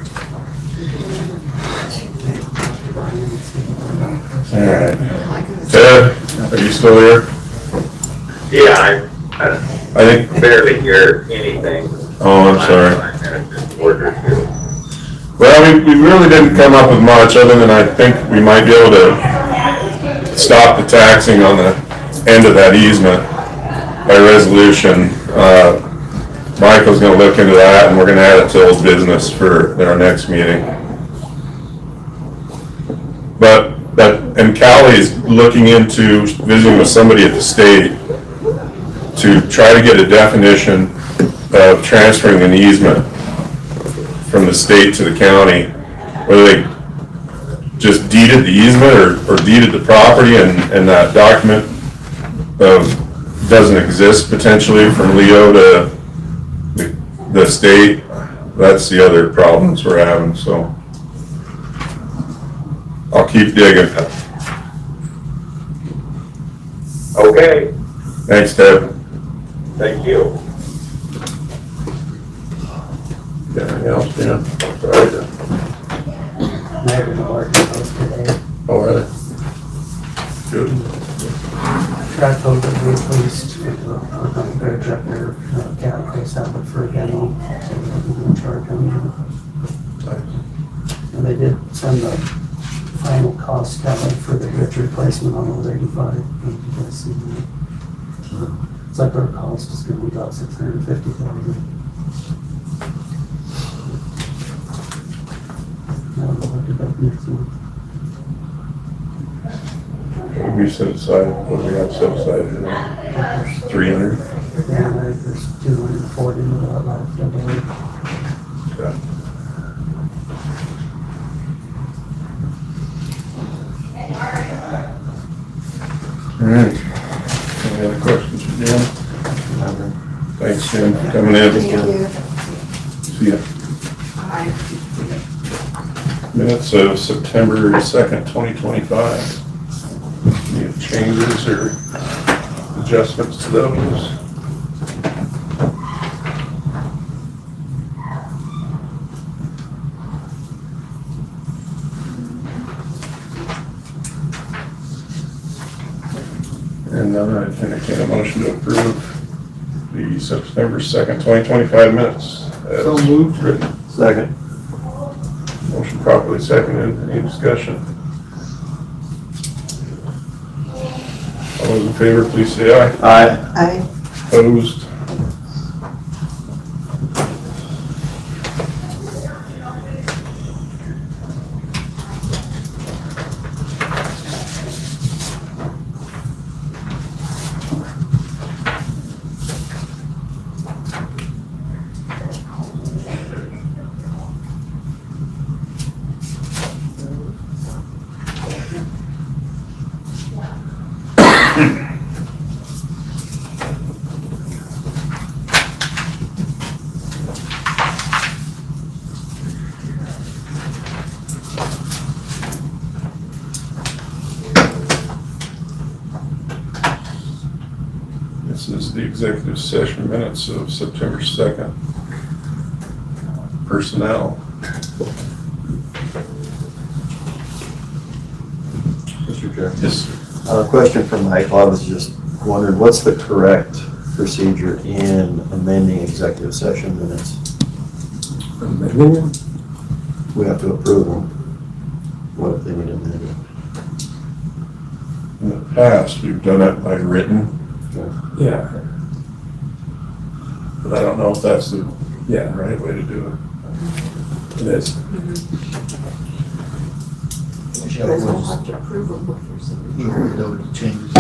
All right. Ted, are you still here? Yeah, I think barely hear anything. Oh, I'm sorry. Well, we really didn't come up with much, other than I think we might be able to stop the taxing on the end of that easement by resolution. Michael's gonna look into that, and we're gonna add it to old business for our next meeting. And Callie's looking into visiting with somebody at the state to try to get a definition of transferring an easement from the state to the county, whether they just deeded the easement or deeded the property, and that document doesn't exist potentially from Leo to the state. That's the other problems we're having, so I'll keep digging. Okay, Thanks, Ted. thank you. Got anything else, Dan? Sorry to- I haven't been working those today. Oh, really? Good. Track over replaced, we're gonna bridge up there, cat place out for a demo, so we're gonna charge them. And they did send the final cost down for the bridge replacement on Old 85. You guys see that? It's like our cost is gonna be about $650,000. I'll look it up next month. What we set aside, what do we have set aside for that? 300? Yeah, there's 240 left, I believe. Okay. All right. Any other questions for Jim? Thanks, Jim, for coming in. Thank you. See ya. Minutes of September 2nd, 2025. Any changes or adjustments to those? And none, I entertain a motion to approve the September 2nd, 2025 minutes. So moved. Written. Second. Motion properly seconded. Any discussion? All those in favor, please say aye. Aye. Aye. Opposed? This is the executive session minutes of September 2nd. Personnel. Mr. Chair. Yes. Question for Michael. I was just wondering, what's the correct procedure in amending executive session minutes? Amending them? We have to approve them. What if they need amended? In the past, we've done it by written, Yeah. but I don't know if that's the Yeah. right way to do it. It is. You guys will have to approve them with your signature. Those changes.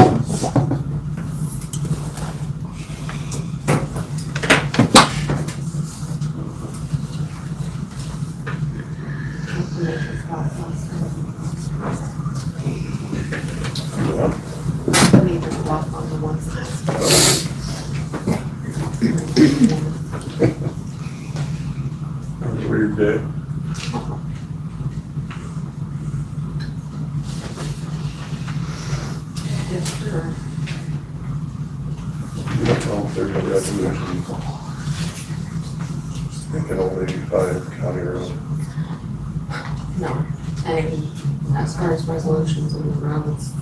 I need to block on the one side. That was a weird day. Yes, sure. You don't know if there's a resolution. Thinking old 85 County Road. No, and as far as resolutions on the roads,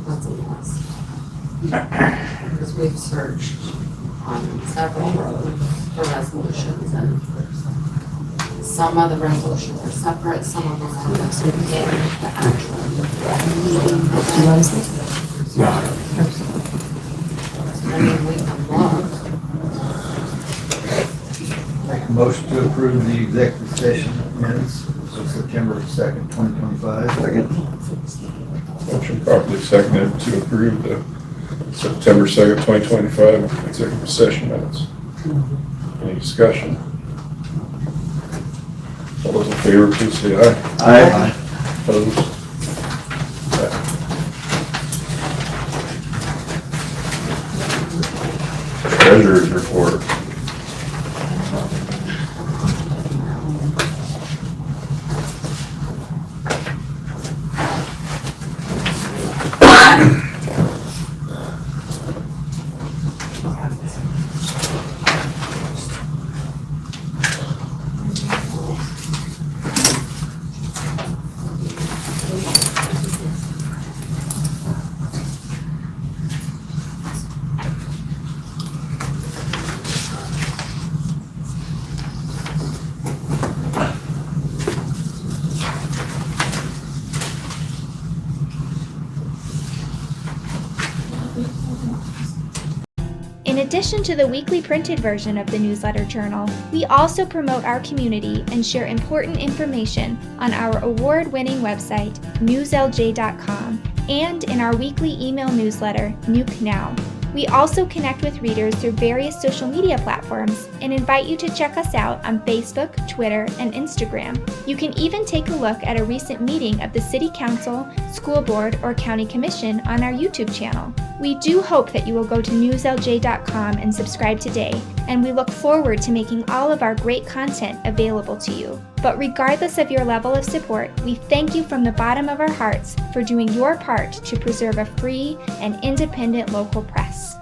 that's a mess. Because we've searched on several roads for resolutions and Some of the resolutions are separate, some of them are just in the actual meeting. Do you want to say? No. I mean, we can look. Make a motion to approve the executive session minutes of September 2nd, 2025. Second. Motion properly seconded to approve the September 2nd, 2025 executive session minutes. Any discussion? All those in favor, please say aye. Aye. Opposed? Treasurer's report. In addition to the weekly printed version of the newsletter journal, we also promote our community and share important information on our award-winning website, newslj.com, and in our weekly email newsletter, Nuke Now. We also connect with readers through various social media platforms and invite you to check us out on Facebook, Twitter, and Instagram. You can even take a look at a recent meeting of the City Council, School Board, or County Commission on our YouTube channel. We do hope that you will go to newslj.com and subscribe today, and we look forward to making all of our great content available to you. But regardless of your level of support, we thank you from the bottom of our hearts for doing your part to preserve a free and independent local press.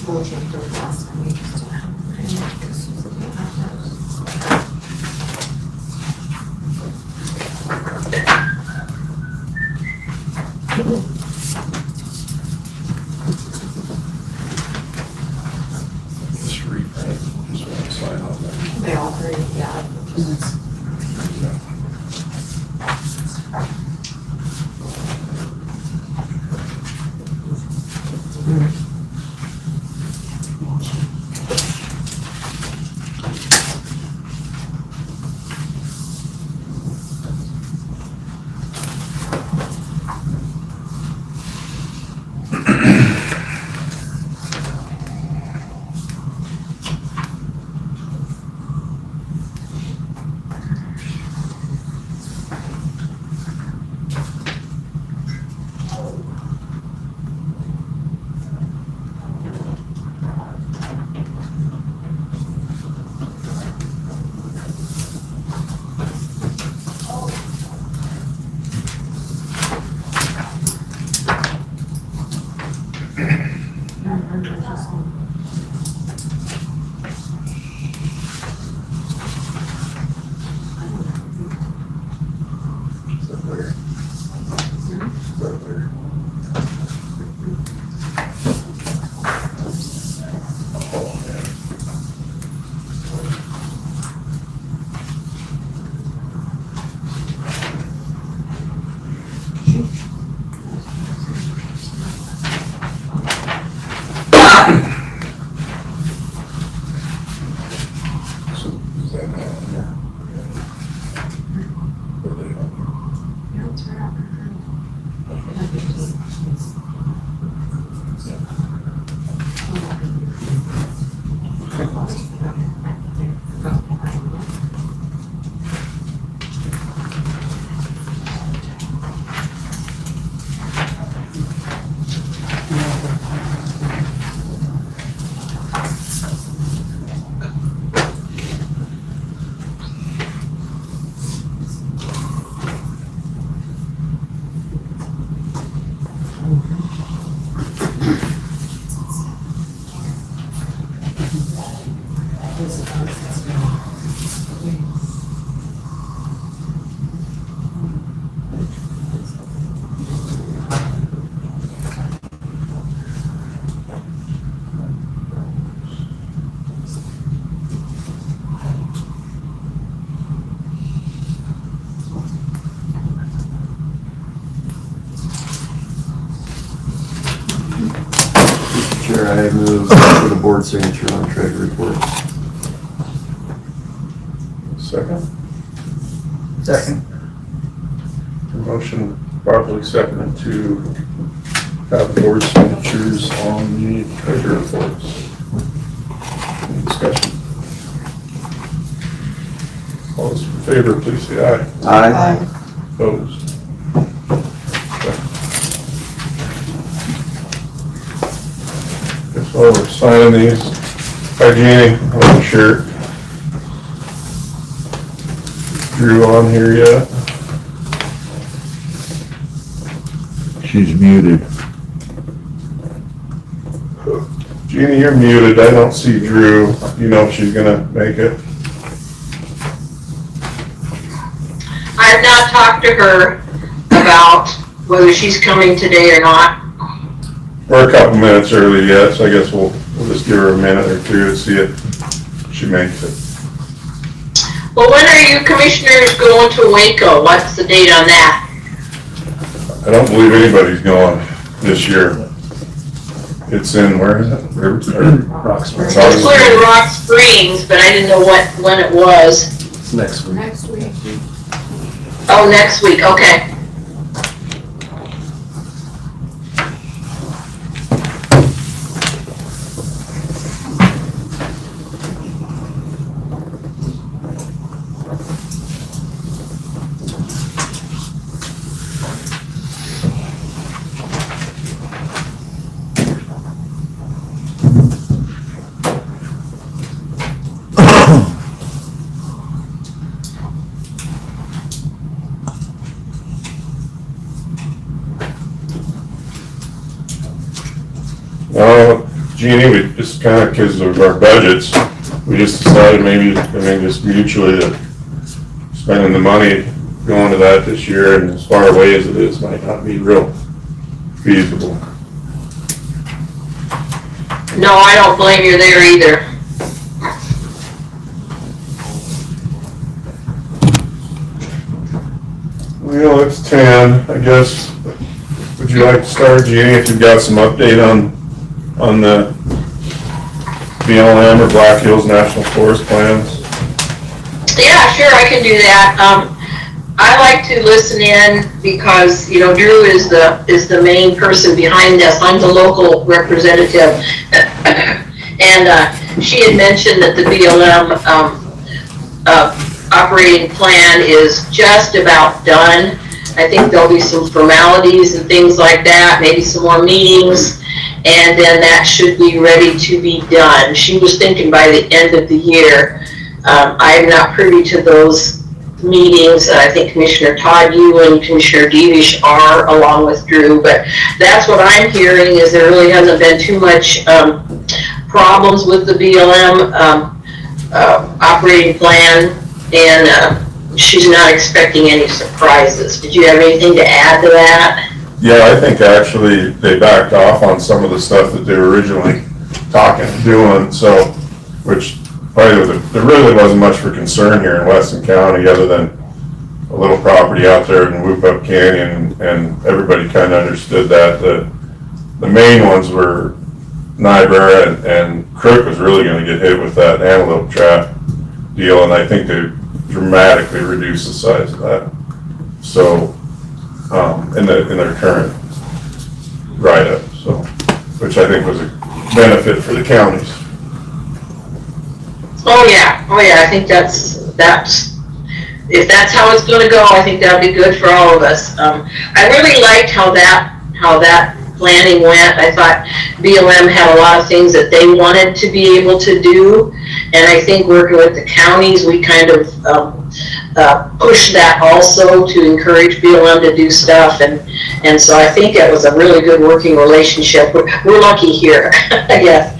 Motion to last week. Just read, right? Just want to sign on that. They all three, yeah. Chair, I move for the board signature on treasury report. Second. Second. Motion properly seconded to have the board signatures on the treasury reports. Any discussion? All those in favor, please say aye. Aye. Opposed? Guess while we're signing these, hi Jeannie, I'm not sure. Drew on here yet? She's muted. Jeannie, you're muted. I don't see Drew. You know if she's gonna make it. I've not talked to her about whether she's coming today or not. We're a couple minutes early yet, so I guess we'll just give her a minute or two to see if she makes it. Well, when are you commissioners going to Waco? What's the date on that? I don't believe anybody's going this year. It's in, where is it? Rock Springs. It's clear in Rock Springs, but I didn't know when it was. It's next week. Next week. Oh, next week, okay. Jeannie, we just kind of, because of our budgets, we just decided maybe, I mean, just mutually that spending the money going to that this year, and as far away as it is, might not be real feasible. No, I don't blame you there either. Well, it's 10, I guess. Would you like to start, Jeannie, if you've got some update on the BLM or Black Hills National Forest plans? Yeah, sure, I can do that. I like to listen in because, you know, Drew is the main person behind this. I'm the local representative. And she had mentioned that the BLM operating plan is just about done. I think there'll be some formalities and things like that, maybe some more meetings, and then that should be ready to be done. She was thinking by the end of the year. I am not privy to those meetings. I think Commissioner Todd, you and Commissioner Devish are, along with Drew, but that's what I'm hearing, is there really hasn't been too much problems with the BLM operating plan, and she's not expecting any surprises. Did you have anything to add to that? Yeah, I think actually they backed off on some of the stuff that they were originally doing, so, which probably there really wasn't much for concern here in Weston County other than a little property out there in Whoop Up Canyon, and everybody kind of understood that. The main ones were Niobrara and Crook was really going to get hit with that antelope trap deal, and I think they dramatically reduced the size of that. So, in their current write-up, so, which I think was a benefit for the counties. Oh yeah, I think that's if that's how it's going to go, I think that'll be good for all of us. I really liked how that planning went. I thought BLM had a lot of things that they wanted to be able to do, and I think working with the counties, we kind of pushed that also to encourage BLM to do stuff, and so I think it was a really good working relationship. We're lucky here, I guess.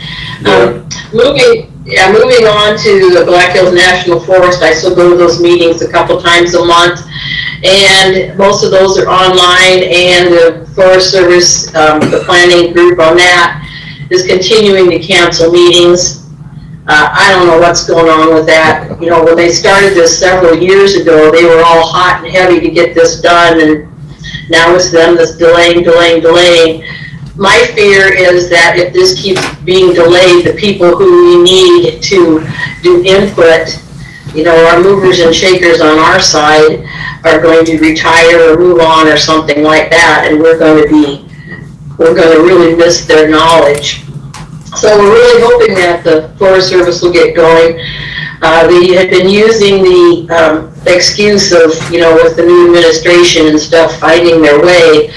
Moving on to the Black Hills National Forest, I still go to those meetings a couple times a month, and most of those are online, and the Forest Service, the planning group on that, is continuing to cancel meetings. I don't know what's going on with that. You know, when they started this several years ago, they were all hot and heavy to get this done, and now it's them that's delaying. My fear is that if this keeps being delayed, the people who we need to do input, you know, our movers and shakers on our side are going to retire or move on or something like that, and we're going to really miss their knowledge. So we're really hoping that the Forest Service will get going. They had been using the excuse of, you know, with the new administration and stuff finding their way.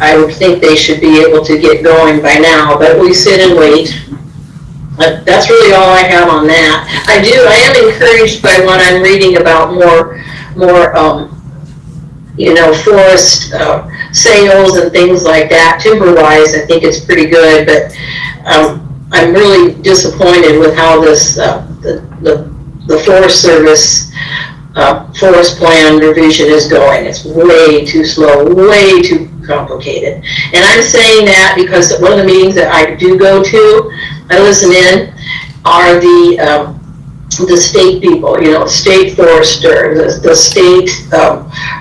I would think they should be able to get going by now, but we sit and wait. That's really all I have on that. I am encouraged by what I'm reading about more you know, forest sales and things like that. Timber-wise, I think it's pretty good, but I'm really disappointed with how this the Forest Service forest plan revision is going. It's way too slow, way too complicated. And I'm saying that because one of the meetings that I do go to, I listen in, are the state people, you know, state forester, the state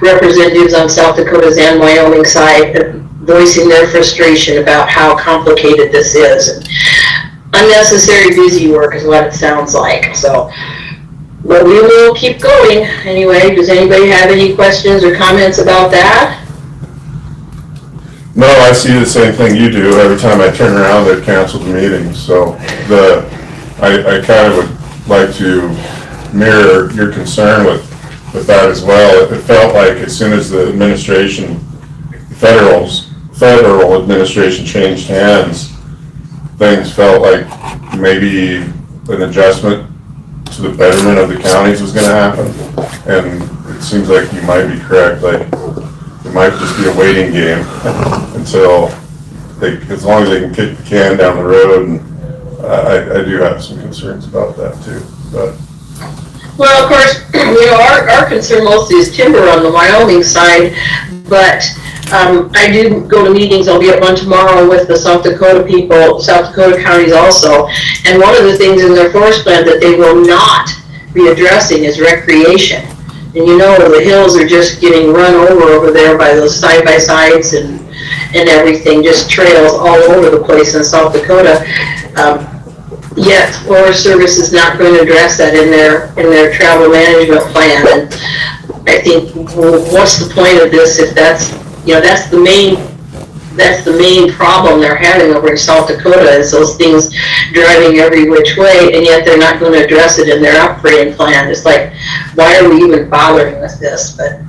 representatives on South Dakota's and Wyoming side, voicing their frustration about how complicated this is. And unnecessary busy work is what it sounds like. So, but we will keep going. Anyway, does anybody have any questions or comments about that? No, I see the same thing you do. Every time I turn around, they've canceled the meeting. So I kind of would like to mirror your concern with that as well. It felt like as soon as the administration, federal administration changed hands, things felt like maybe an adjustment to the betterment of the counties was going to happen. And it seems like you might be correct. Like it might just be a waiting game until as long as they can kick the can down the road. And I do have some concerns about that too. But well, of course, you know, our concern mostly is timber on the Wyoming side, but I do go to meetings. I'll be at one tomorrow with the South Dakota people, South Dakota counties also, and one of the things in their forest plan that they will not be addressing is recreation. And you know, the hills are just getting run over there by those side-by-sides and everything, just trails all over the place in South Dakota. Yet Forest Service is not going to address that in their travel management plan. And I think, well, what's the point of this if that's, you know, that's the main problem they're having over in South Dakota is those things driving every which way, and yet they're not going to address it in their operating plan. It's like, why are we even bothering with this? But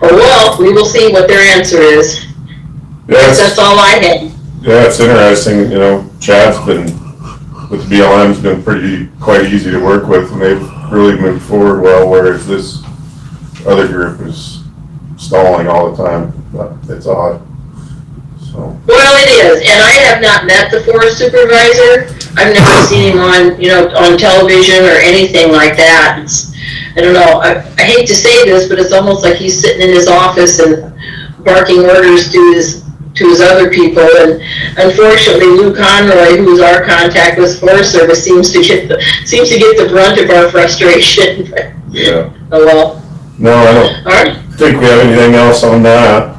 oh well, we will see what their answer is. Yes, that's all I had. Yeah, it's interesting. You know, Chad's been with the BLM's been quite easy to work with, and they've really moved forward well, whereas this other group is stalling all the time. But it's odd. So. Well, it is, and I have not met the forest supervisor. I've never seen him on television or anything like that. I don't know. I hate to say this, but it's almost like he's sitting in his office and barking orders to his other people. And unfortunately, Lou Conroy, who's our contact with Forest Service, seems to get the brunt of our frustration. Yeah. Oh well. No, I don't think we have anything else on that.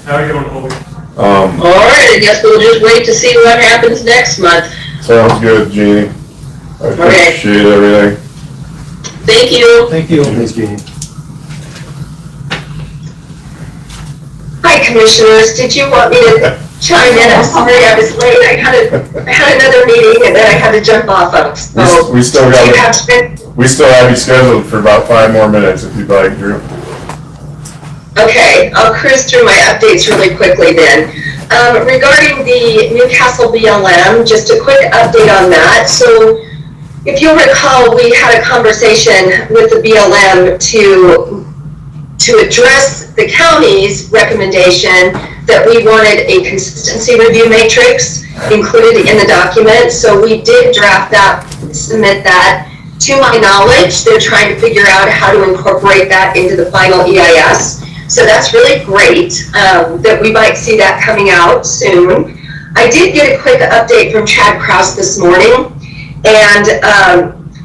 How are you doing, Colby? All right, I guess we'll just wait to see what happens next month. Sounds good, Jeannie. I appreciate everything. Thank you. Thank you. Thanks, Jeannie. Hi, Commissioners. Did you want me to chime in? I'm sorry I was late. I had another meeting and then I had to jump off of. So we still have you scheduled for about 5 more minutes if you'd like, Drew. Okay, I'll cruise through my updates really quickly then. Regarding the Newcastle BLM, just a quick update on that. So if you'll recall, we had a conversation with the BLM to address the county's recommendation that we wanted a consistency review matrix included in the document. So we did draft that, submit that. To my knowledge, they're trying to figure out how to incorporate that into the final EIS. So that's really great that we might see that coming out soon. I did get a quick update from Chad Krause this morning, and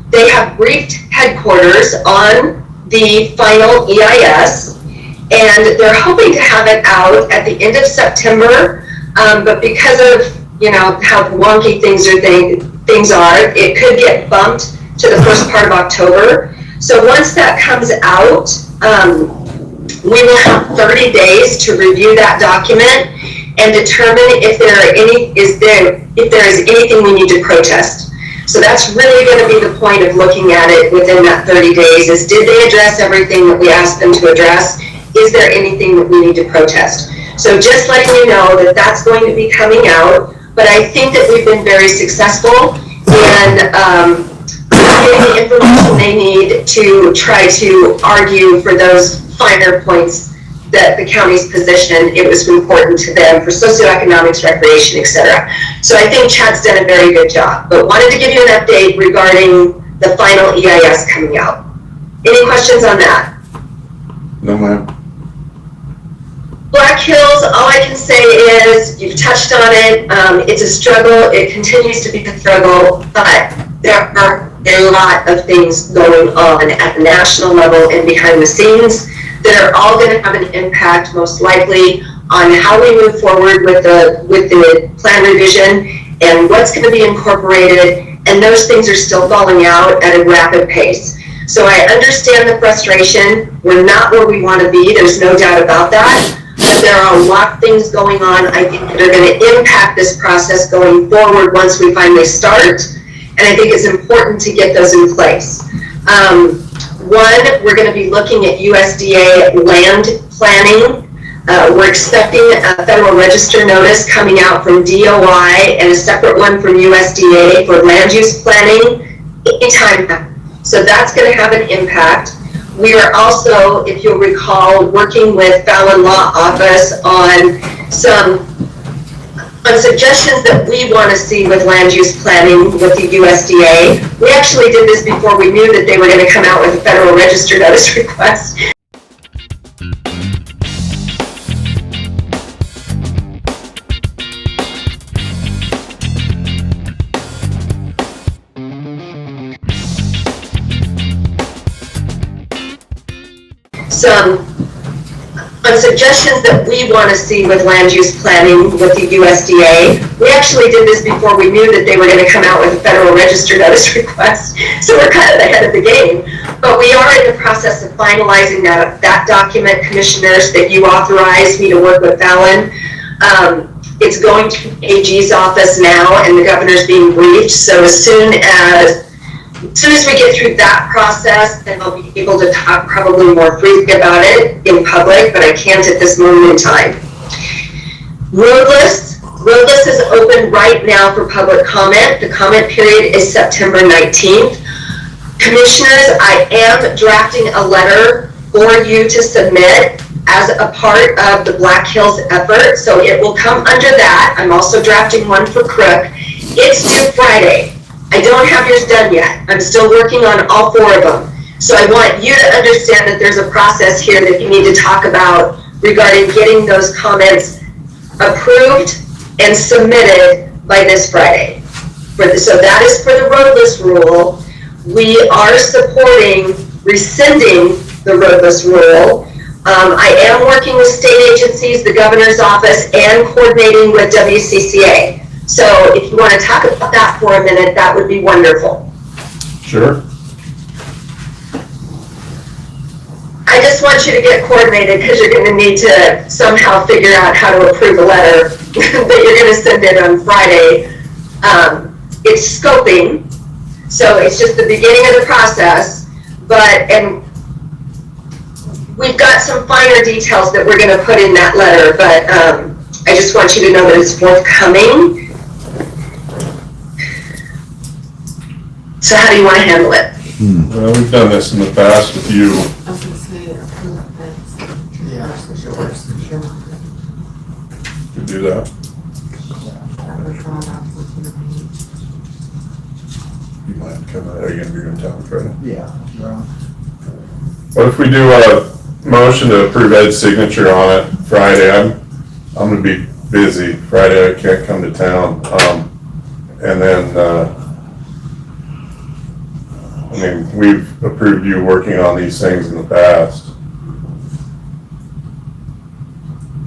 they have briefed headquarters on the final EIS, And they're hoping to have it out at the end of September, but because of, you know, how wonky things are, it could get bumped to the first part of October. So once that comes out, we will have 30 days to review that document and determine if there is anything we need to protest. So that's really going to be the point of looking at it within that 30 days is, did they address everything that we asked them to address? Is there anything that we need to protest? So just letting you know that that's going to be coming out, but I think that we've been very successful in getting the information they need to try to argue for those finer points that the county's position, it was important to them for socioeconomics, recreation, etc. So I think Chad's done a very good job, but wanted to give you an update regarding the final EIS coming out. Any questions on that? No, ma'am. Black Hills, all I can say is, you've touched on it, it's a struggle, it continues to be a struggle, but there are a lot of things going on at the national level and behind the scenes that are all going to have an impact, most likely, on how we move forward with the plan revision and what's going to be incorporated, and those things are still falling out at a rapid pace. So I understand the frustration. We're not where we want to be, there's no doubt about that. But there are a lot of things going on, I think, that are going to impact this process going forward once we finally start. And I think it's important to get those in place. One, we're going to be looking at USDA land planning. We're expecting a Federal Register notice coming out from DOI and a separate one from USDA for land use planning anytime now. So that's going to have an impact. We are also, if you'll recall, working with Fallon Law Office on suggestions that we want to see with land use planning with the USDA. We actually did this before we knew that they were going to come out with a Federal Register notice request. On suggestions that we want to see with land use planning with the USDA. We actually did this before we knew that they were going to come out with a Federal Register notice request, so we're kind of ahead of the game. But we are in the process of finalizing that document, commissioners, that you authorized me to work with Fallon. It's going to AG's office now, and the governor's being briefed, so as soon as we get through that process, then I'll be able to talk probably more freely about it in public, but I can't at this moment in time. Road list is open right now for public comment. The comment period is September 19th. Commissioners, I am drafting a letter for you to submit as a part of the Black Hills effort, so it will come under that. I'm also drafting one for Crook. It's due Friday. I don't have yours done yet. I'm still working on all 4 of them. So I want you to understand that there's a process here that you need to talk about regarding getting those comments approved and submitted by this Friday. So that is for the roadless rule. We are supporting rescinding the roadless rule. I am working with state agencies, the governor's office, and coordinating with WCCA. So if you want to talk about that for a minute, that would be wonderful. Sure. I just want you to get coordinated because you're going to need to somehow figure out how to approve a letter that you're going to send in on Friday. It's scoping, so it's just the beginning of the process, and we've got some finer details that we're going to put in that letter, but I just want you to know that it's forthcoming. So how do you want to handle it? Well, we've done this in the past with you. I was gonna say, approve this. Yeah. Versus yours. To do that. That was drawn out with your page. You might have to come out. Are you going to be in town Friday? Yeah. What if we do a motion to approve Ed's signature on it Friday? I'm going to be busy Friday. I can't come to town. And then, I mean, we've approved you working on these things in the past.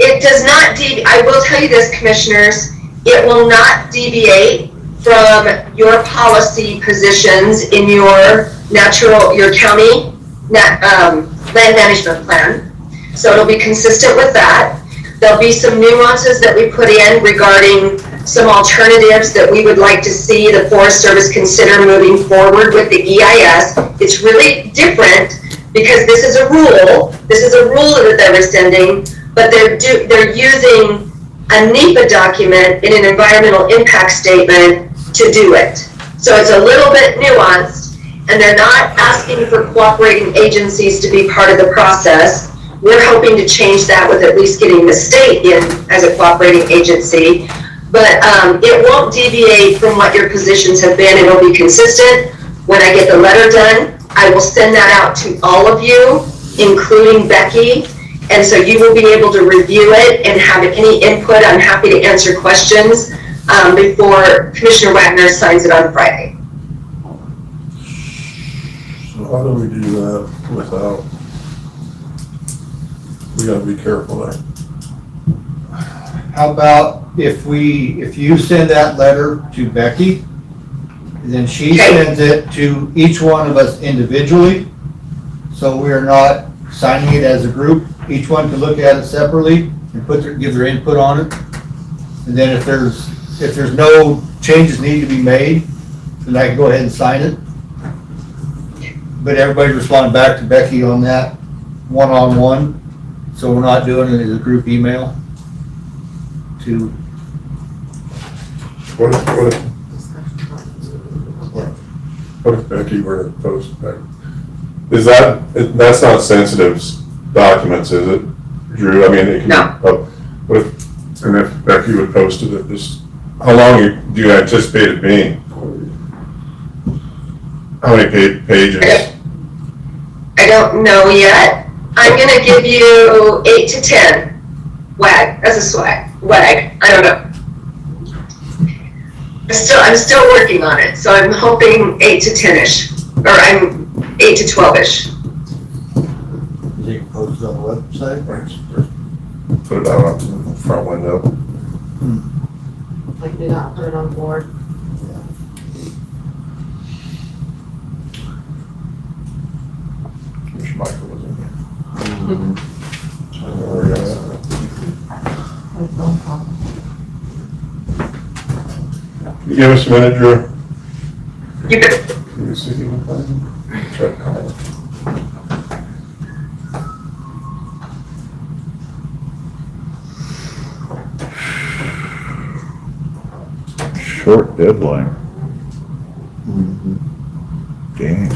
It does not I will tell you this, commissioners, it will not deviate from your policy positions in your county land management plan. So it'll be consistent with that. There'll be some nuances that we put in regarding some alternatives that we would like to see the Forest Service consider moving forward with the EIS. It's really different because this is a rule. This is a rule that they're rescinding, but they're using a NEPA document in an environmental impact statement to do it. So it's a little bit nuanced, and they're not asking for cooperating agencies to be part of the process. We're hoping to change that with at least getting the state in as a cooperating agency, but it won't deviate from what your positions have been. It'll be consistent. When I get the letter done, I will send that out to all of you, including Becky, and so you will be able to review it and have any input. I'm happy to answer questions before Commissioner Wagner signs it on Friday. So how do we do that without, we gotta be careful there. How about if you send that letter to Becky, then she sends it to each one of us individually, so we're not signing it as a group. Each one can look at it separately and give their input on it. And then if there's no changes need to be made, then I can go ahead and sign it. But everybody respond back to Becky on that one-on-one, so we're not doing it as a group email. What if Becky were to post that? That's not sensitive documents, is it, Drew? I mean, it can be, and if Becky would post it, how long do you anticipate it being? How many pages? I don't know yet. I'm gonna give you 8 to 10. Wag, as a swag. Wag, I don't know. I'm still working on it, so I'm hoping 8 to 10-ish, or I'm 8 to 12-ish. You can post it on the website? Put it out on the front window. Like, do not put it on board. Wish Michael was in here. I don't know where he is. Can you give us a minute, Drew? You bet. Can you see if you can find him? Try to call him. Short deadline. Dang.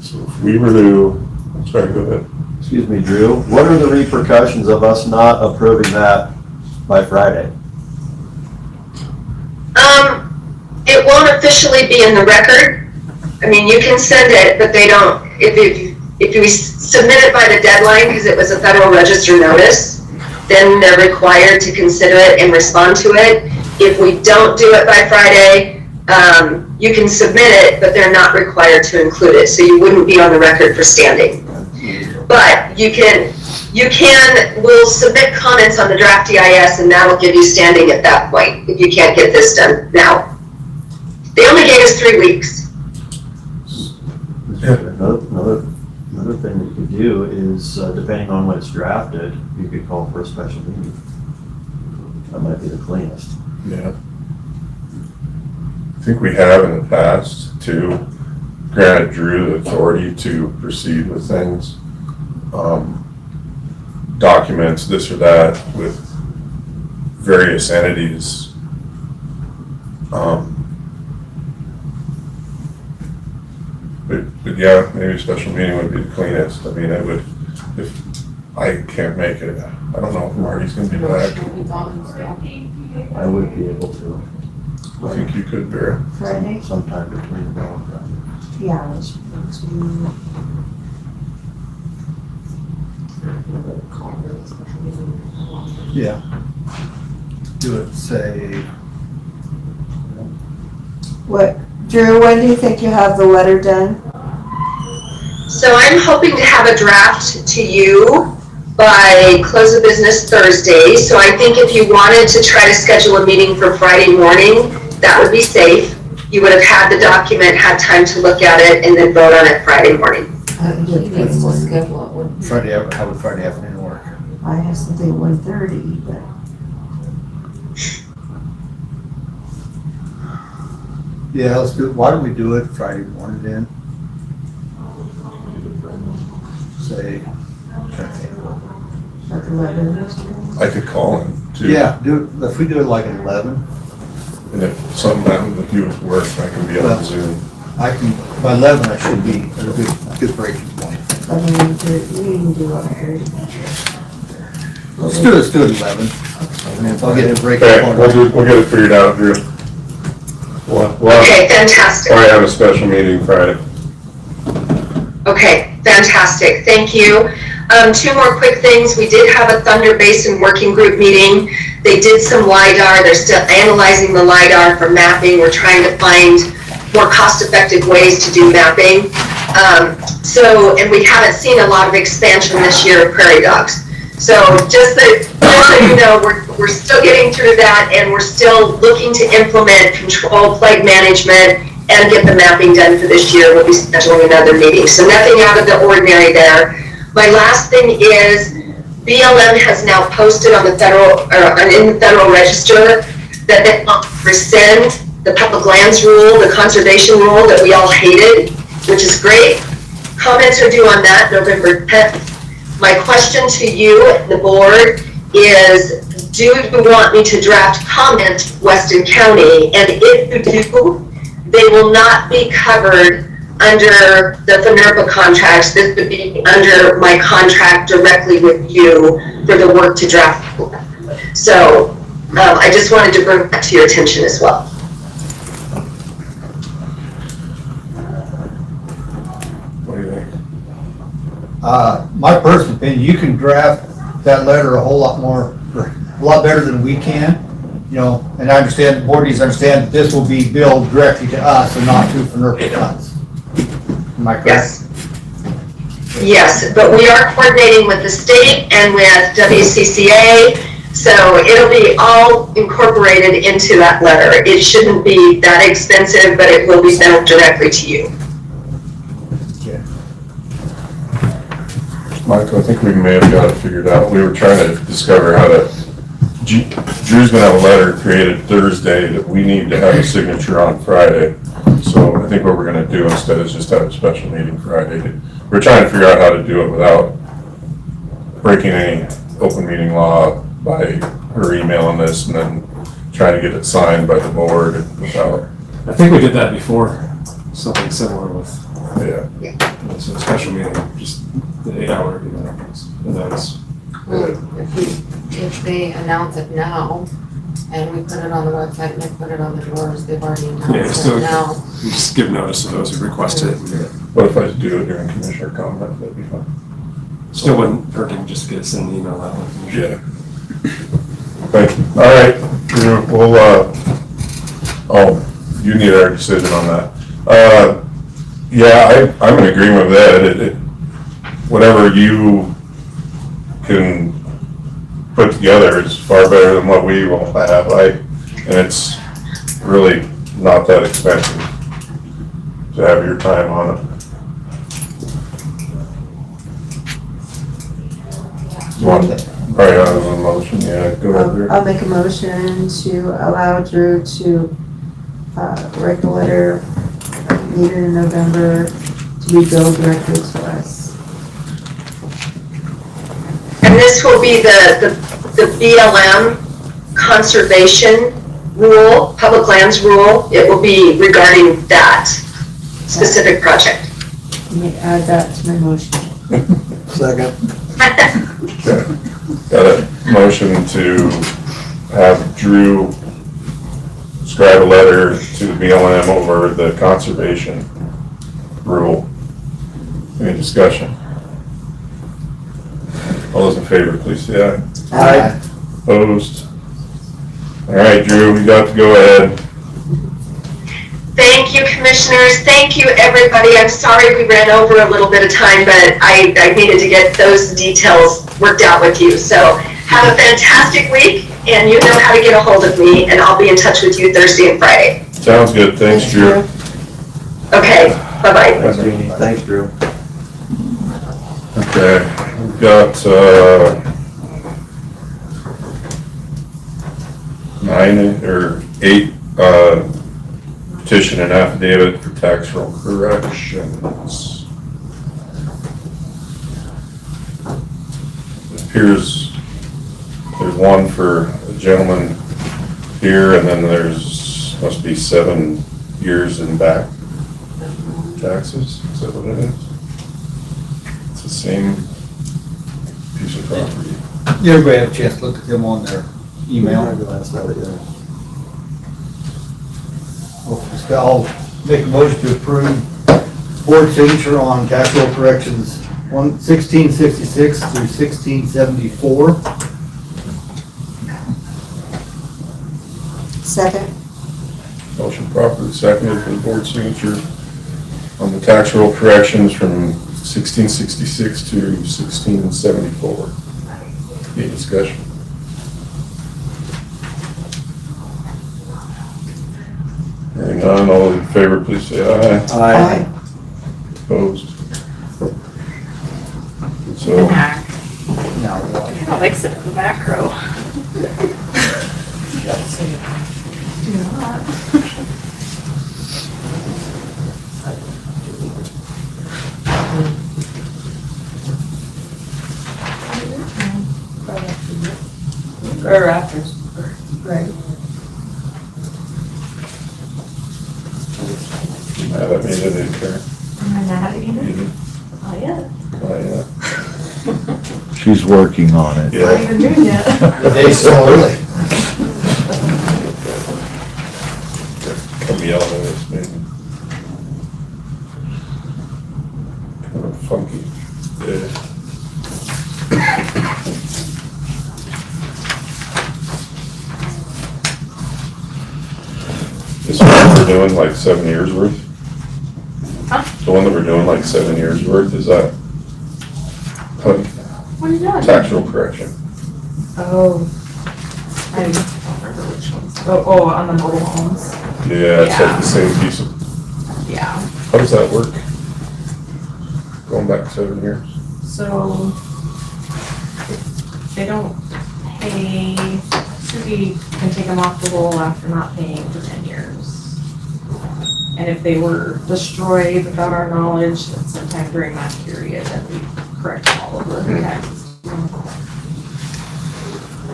So if we were to, sorry, go ahead. Excuse me, Drew, what are the repercussions of us not approving that by Friday? It won't officially be in the record. I mean, you can send it, but they don't, if you submit it by the deadline, because it was a Federal Register notice, then they're required to consider it and respond to it. If we don't do it by Friday, you can submit it, but they're not required to include it, so you wouldn't be on the record for standing. But we'll submit comments on the draft EIS, and that'll give you standing at that point, if you can't get this done now. They only gave us 3 weeks. Another thing that you could do is, depending on when it's drafted, you could call for a special meeting. That might be the cleanest. Yeah. I think we have in the past too granted Drew the authority to proceed with things, documents, this or that, with various entities. But yeah, maybe a special meeting would be the cleanest. I mean, it would, if I can't make it, I don't know if Marty's gonna be back. I would be able to. I think you could, Vera. Friday? Sometime between now and then. Yeah, let's do. Yeah. Do it, say, What, Drew, when do you think you have the letter done? So I'm hoping to have a draft to you by close of business Thursday. So I think if you wanted to try to schedule a meeting for Friday morning, that would be safe. You would have had the document, had time to look at it, and then vote on it Friday morning. He needs to schedule it with, Friday, how would Friday afternoon work? I have something 1:30, but. Yeah, let's do it. Why don't we do it Friday morning then? Say. Like 11. I could call him too. Yeah, do it, if we do it like at 11, And if something happens with you at work, I can be on Zoom. I can, by 11 I should be at a good breaking point. I mean, we can do 1:30. Let's do it at 11. And if I'll get a breaking Okay, point. we'll get it figured out, Drew. Okay, fantastic. Probably have a special meeting Friday. Okay, fantastic, thank you. Two more quick things. We did have a Thunder Basin working group meeting. They did some LiDAR. They're still analyzing the LiDAR for mapping. We're trying to find more cost-effective ways to do mapping. And we haven't seen a lot of expansion this year of prairie dogs. So just so you know, we're still getting through that, and we're still looking to implement control plague management and get the mapping done for this year. We'll be scheduling another meeting. So nothing out of the ordinary there. My last thing is BLM has now posted on the in the Federal Register that they want to rescind the public lands rule, the conservation rule that we all hated, which is great. Comments are due on that November 10th. My question to you, the board, is do you want me to draft comments Weston County? And if you do, they will not be covered under the FNRPA contracts. This would be under my contract directly with you for the work to draft. So I just wanted to bring that to your attention as well. What do you think? My personal opinion, you can draft that letter a lot better than we can. You know, and I understand, the board needs to understand that this will be billed directly to us and not to FNRPA funds. Am I correct? Yes. Yes, but we are coordinating with the state and with WCCA, so it'll be all incorporated into that letter. It shouldn't be that expensive, but it will be sent directly to you. Michael, I think we may have got it figured out. We were trying to discover how to, Drew's gonna have a letter created Thursday that we need to have a signature on Friday. So I think what we're gonna do instead is just have a special meeting Friday. We're trying to figure out how to do it without breaking any open meeting law by her emailing this and then trying to get it signed by the board without. I think we did that before, something similar with, Yeah. it's a special meeting, just the 8-hour, and that's. Well, if they announce it now, and we put it on the website and they put it on the doors, they've already Yeah, announced so it now. you just give notice to those who request it. What if I do it during commissioner comment? That'd be fun. Still wouldn't hurt to just get send an email out. Yeah. Thank you. All right, we'll, oh, you need our decision on that. Yeah, I'm in agreement with that. Whatever you can put together is far better than what we will have. And it's really not that expensive to have your time on it. Probably out of a motion, yeah, go ahead. I'll make a motion to allow Drew to write the letter needed in November to be billed directly to us. And this will be the BLM conservation rule, public lands rule. It will be regarding that specific project. Let me add that to my motion. Second. Got a motion to have Drew scribe a letter to the BLM over the conservation rule. Any discussion? All those in favor, please say aye. Aye. Opposed? All right, Drew, you got to go ahead. Thank you, commissioners. Thank you, everybody. I'm sorry we ran over a little bit of time, but I needed to get those details worked out with you. So have a fantastic week, and you know how to get a hold of me, and I'll be in touch with you Thursday and Friday. Sounds good. Thanks, Drew. Okay, bye-bye. Thanks, Jeannie. Thanks, Drew. Okay, we've got, 8, petition and affidavit for tax roll corrections. It appears there's one for a gentleman here, and then there's, must be 7 years in back taxes. Is that what it is? It's the same piece of property. Everybody have a chance to look at them on their email. I'll make a motion to approve board signature on tax roll corrections 1666 through 1674. Second. Motion properly seconded for the board signature on the tax roll corrections from 1666 to 1674. Any discussion? Hearing none, all in favor, please say aye. Aye. Opposed? So, I kind of like sitting in the back row. Do not. Or rafters. Right. I haven't made it in there. Am I mad at you? Not yet. Oh, yeah. She's working on it. Not even doing yet. The day's so early. Come yelling at us, maybe. Kind of funky. Yeah. This one we're doing like 7 years worth? Huh? The one that we're doing like 7 years worth, is that What are you doing? tax roll correction? Oh. I don't remember which ones. Oh, on the mobile homes. Yeah, it's like the same piece of, Yeah. how does that work? Going back 7 years? So they don't pay, city can take them off the roll after not paying for 10 years. And if they were destroyed without our knowledge, then sometime during that period, then we correct all of the taxes.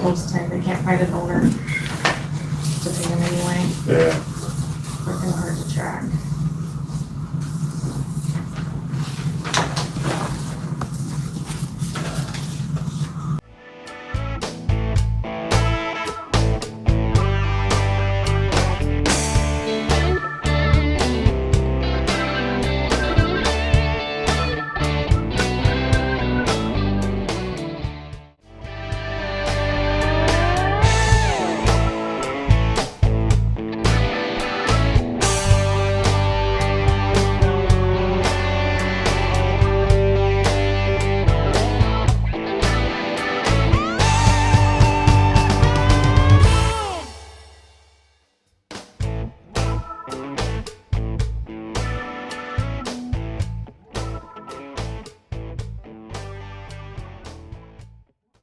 Most of the time, they can't find an owner to pay them anyway. Yeah. We're gonna